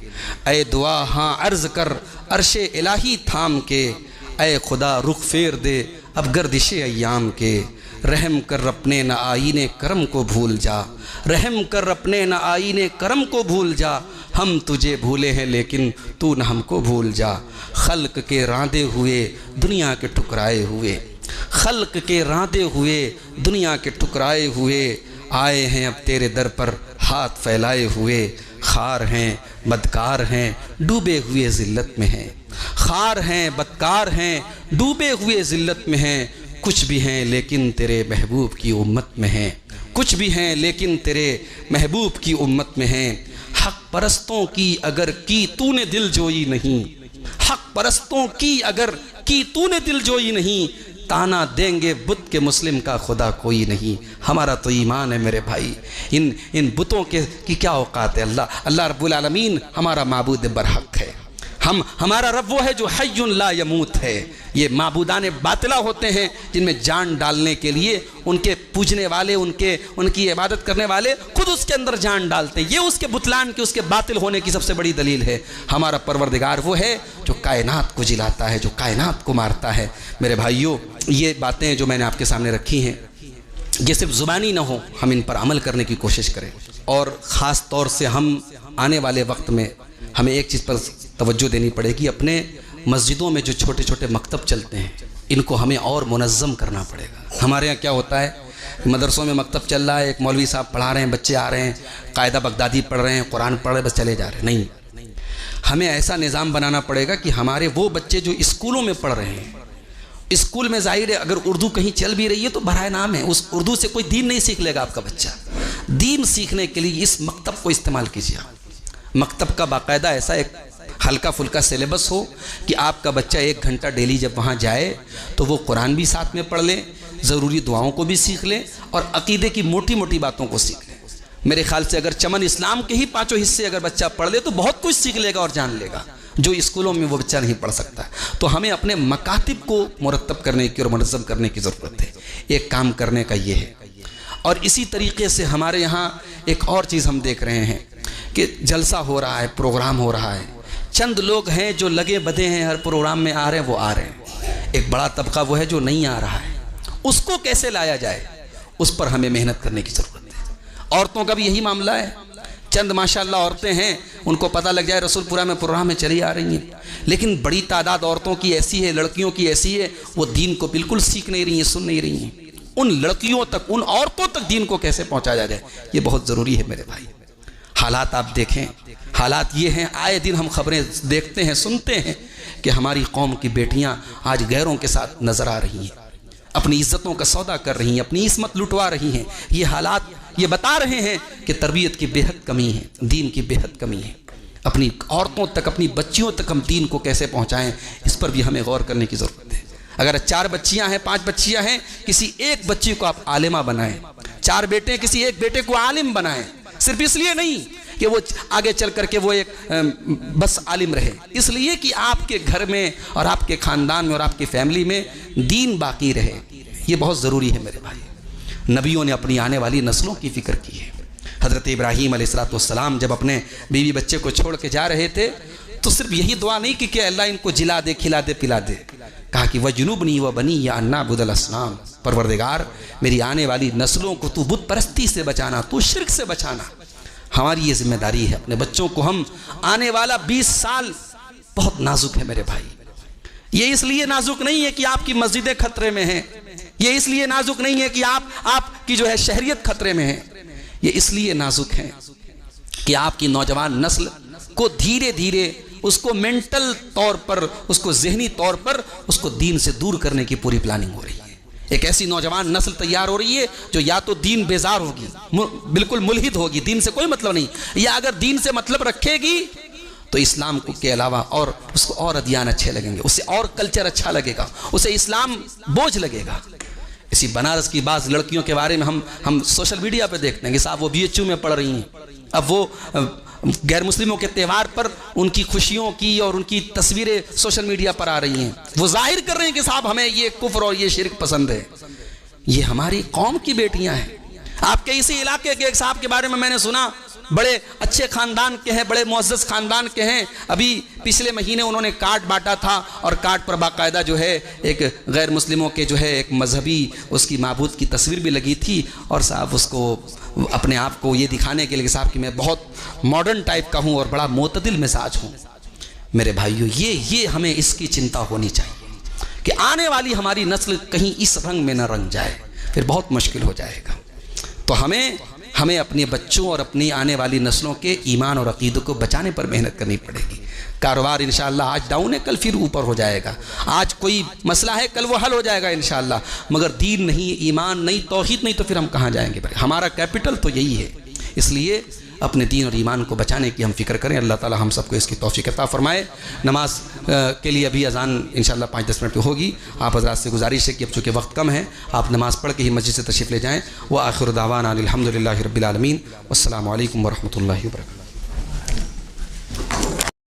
اے دعا ہاں عرض کر عرش الہی تھام کے، اے خدا رخ پھیر دے اب گردش ایام کے، رحم کر اپنے نہ آئین کرم کو بھول جا، رحم کر اپنے نہ آئین کرم کو بھول جا، ہم تجھے بھولے ہیں لیکن تو نہ ہم کو بھول جا، خلق کے راندے ہوئے دنیا کے ٹکرائے ہوئے، خلق کے راندے ہوئے دنیا کے ٹکرائے ہوئے، آئے ہیں اب تیرے در پر ہاتھ پھیلائے ہوئے، خار ہیں بدکار ہیں ڈوبے ہوئے ذلت میں ہیں، خار ہیں بدکار ہیں ڈوبے ہوئے ذلت میں ہیں، کچھ بھی ہیں لیکن تیرے محبوب کی امت میں ہیں، کچھ بھی ہیں لیکن تیرے محبوب کی امت میں ہیں، حق پرستوں کی اگر کی تو نے دل جوئی نہیں، حق پرستوں کی اگر کی تو نے دل جوئی نہیں، تانا دیں گے بت کے مسلم کا خدا کوئی نہیں۔ ہمارا تو ایمان ہے میرے بھائی، ان بتوں کی کیا اوقات ہے؟ اللہ رب العالمین ہمارا معبود برحق ہے، ہمارا رب وہ ہے جو حی لا یموت ہے۔ یہ معبودان باطلہ ہوتے ہیں جن میں جان ڈالنے کے لیے ان کے پوجنے والے، ان کی عبادت کرنے والے خود اس کے اندر جان ڈالتے ہیں، یہ اس کے بطلان کی، اس کے باطل ہونے کی سب سے بڑی دلیل ہے۔ ہمارا پروردگار وہ ہے جو کائنات کو جلاتا ہے، جو کائنات کو مارتا ہے۔ میرے بھائیوں، یہ باتیں جو میں نے آپ کے سامنے رکھی ہیں یہ صرف زبانی نہ ہو، ہم ان پر عمل کرنے کی کوشش کریں، اور خاص طور سے ہم آنے والے وقت میں ہمیں ایک چیز پر توجہ دینی پڑے گی، اپنے مسجدوں میں جو چھوٹے چھوٹے مکتب چلتے ہیں ان کو ہمیں اور منظم کرنا پڑے گا۔ ہمارے یہاں کیا ہوتا ہے، مدرسوں میں مکتب چل رہا ہے، ایک مولوی صاحب پڑھا رہے ہیں، بچے آ رہے ہیں، قاعدہ بغدادی پڑھ رہے ہیں، قرآن پڑھ رہے ہیں، بس چلے جا رہے ہیں۔ نہیں، ہمیں ایسا نظام بنانا پڑے گا کہ ہمارے وہ بچے جو اسکولوں میں پڑھ رہے ہیں، اسکول میں ظاہر ہے اگر اردو کہیں چل بھی رہی ہے تو برائے نام ہے، اس اردو سے کوئی دین نہیں سیکھ لے گا آپ کا بچہ۔ دین سیکھنے کے لیے اس مکتب کو استعمال کیجیے۔ مکتب کا باقاعدہ ایسا ایک ہلکا پھلکا سیلیبس ہو کہ آپ کا بچہ 1 گھنٹہ ڈیلی جب وہاں جائے تو وہ قرآن بھی ساتھ میں پڑھ لے، ضروری دعاؤں کو بھی سیکھ لے، اور عقیدے کی موٹی موٹی باتوں کو سیکھ لے۔ میرے خیال سے اگر چمن اسلام کے ہی 5 حصے اگر بچہ پڑھ لے تو بہت کچھ سیکھ لے گا اور جان لے گا جو اسکولوں میں وہ بچہ نہیں پڑھ سکتا۔ تو ہمیں اپنے مکاتب کو مرتب کرنے کی اور منظم کرنے کی ضرورت ہے۔ ایک کام کرنے کا یہ ہے، اور اسی طریقے سے ہمارے یہاں ایک اور چیز ہم دیکھ رہے ہیں کہ جلسہ ہو رہا ہے، پروگرام ہو رہا ہے، چند لوگ ہیں جو لگے بدے ہیں، ہر پروگرام میں آ رہے ہیں، وہ آ رہے ہیں، ایک بڑا طبقہ وہ ہے جو نہیں آ رہا ہے۔ اس کو کیسے لایا جائے، اس پر ہمیں محنت کرنے کی ضرورت ہے۔ عورتوں کا بھی یہی معاملہ ہے، چند ماشاءاللہ عورتیں ہیں، ان کو پتہ لگ جائے رسول پورہ میں پروگرام میں چلی آ رہی ہیں، لیکن بڑی تعداد عورتوں کی ایسی ہے، لڑکیوں کی ایسی ہے، وہ دین کو بالکل سیکھ نہیں رہی ہیں، سن نہیں رہی ہیں۔ ان لڑکیوں تک، ان عورتوں تک دین کو کیسے پہنچایا جائے، یہ بہت ضروری ہے میرے بھائی۔ حالات آپ دیکھیں، حالات یہ ہیں، آئے دن ہم خبریں دیکھتے ہیں، سنتے ہیں کہ ہماری قوم کی بیٹیاں آج غیروں کے ساتھ نظر آ رہی ہیں، اپنی عزتوں کا سودا کر رہی ہیں، اپنی عصمت لٹوا رہی ہیں۔ یہ حالات یہ بتا رہے ہیں کہ تربیت کی بے حد کمی ہے، دین کی بے حد کمی ہے۔ اپنی عورتوں تک، اپنی بچیوں تک ہم دین کو کیسے پہنچائیں، اس پر بھی ہمیں غور کرنے کی ضرورت ہے۔ اگر 4 بچیاں ہیں، 5 بچیاں ہیں، کسی ایک بچی کو آپ عالمہ بنائیں، 4 بیٹے ہیں، کسی ایک بیٹے کو عالم بنائیں، صرف اس لیے نہیں کہ وہ آگے چل کر کے وہ ایک بس عالم رہے، اس لیے کہ آپ کے گھر میں اور آپ کے خاندان میں اور آپ کی فیملی میں دین باقی رہے۔ یہ بہت ضروری ہے میرے بھائی۔ نبیوں نے اپنی آنے والی نسلوں کی فکر کی ہے۔ حضرت ابراہیم علیہ السلام جب اپنے بیوی بچے کو چھوڑ کے جا رہے تھے تو صرف یہی دعا نہیں کی کہ اللہ ان کو جلا دے، کھلا دے، پلا دے، کہا کہ وَجُنُوبْنِي وَبَنِيَّ أَن نَعْبُدَ الْأَصْنَامَ، پروردگار میری آنے والی نسلوں کو تو بت پرستی سے بچانا، تو شرک سے بچانا۔ ہماری یہ ذمہ داری ہے، اپنے بچوں کو ہم آنے والا 20 سال بہت نازک ہے میرے بھائی۔ یہ اس لیے نازک نہیں ہے کہ آپ کی مسجدیں خطرے میں ہیں، یہ اس لیے نازک نہیں ہے کہ آپ کی جو ہے شہریت خطرے میں ہے، یہ اس لیے نازک ہے کہ آپ کی نوجوان نسل کو دھیرے دھیرے اس کو مینٹل طور پر، اس کو ذہنی طور پر اس کو دین سے دور کرنے کی پوری پلاننگ ہو رہی ہے۔ ایک ایسی نوجوان نسل تیار ہو رہی ہے جو یا تو دین بیزار ہوگی، بالکل ملحد ہوگی، دین سے کوئی مطلب نہیں، یا اگر دین سے مطلب رکھے گی تو اسلام کے علاوہ اور اس کو اور ادیان اچھے لگیں گے، اسے اور کلچر اچھا لگے گا، اسے اسلام بوجھ لگے گا۔ اسی بنارس کی بعض لڑکیوں کے بارے میں ہم سوشل میڈیا پہ دیکھتے ہیں کہ صاحب وہ BHU میں پڑھ رہی ہیں، اب وہ غیر مسلموں کے تہوار پر ان کی خوشیوں کی اور ان کی تصویریں سوشل میڈیا پر آ رہی ہیں، وہ ظاہر کر رہے ہیں کہ صاحب ہمیں یہ کفر اور یہ شرک پسند ہے۔ یہ ہماری قوم کی بیٹیاں ہیں۔ آپ کے اسی علاقے کے ایک صاحب کے بارے میں نے سنا، بڑے اچھے خاندان کے ہیں، بڑے معزز خاندان کے ہیں، ابھی پچھلے مہینے انہوں نے کارڈ بانٹا تھا اور کارڈ پر باقاعدہ جو ہے ایک غیر مسلموں کے جو ہے ایک مذہبی اس کی معبود کی تصویر بھی لگی تھی، اور صاحب اس کو اپنے آپ کو یہ دکھانے کے لیے صاحب کہ میں بہت ماڈرن ٹائپ کا ہوں اور بڑا معتدل مزاج ہوں۔ میرے بھائیو، یہ ہمیں اس کی چنتا ہونی چاہیے کہ آنے والی ہماری نسل کہیں اس رنگ میں نہ رنگ جائے، پھر بہت مشکل ہو جائے گا۔ تو ہمیں اپنے بچوں اور اپنی آنے والی نسلوں کے ایمان اور عقیدوں کو بچانے پر محنت کرنی پڑے گی۔ کاروبار انشاءاللہ آج ڈاؤن ہے، کل پھر اوپر ہو جائے گا، آج کوئی مسئلہ ہے کل وہ حل ہو جائے گا انشاءاللہ، مگر دین نہیں، ایمان نہیں، توحید نہیں تو پھر ہم کہاں جائیں گے؟ ہمارا کیپٹل تو یہی ہے، اس لیے اپنے دین اور ایمان کو بچانے کی ہم فکر کریں۔ اللہ تعالی ہم سب کو اس کی توفیق عطا فرمائے۔ نماز کے لیے ابھی اذان انشاءاللہ 5-10 منٹ پہ ہوگی، آپ حضرات سے گزارش ہے کہ اب چونکہ وقت کم ہے آپ نماز پڑھ کے ہی مسجد سے تشریف لے جائیں۔ وآخر دعوانا الحمدللہ رب العالمین، والسلام علیکم ورحمۃ اللہ وبرکاتہ۔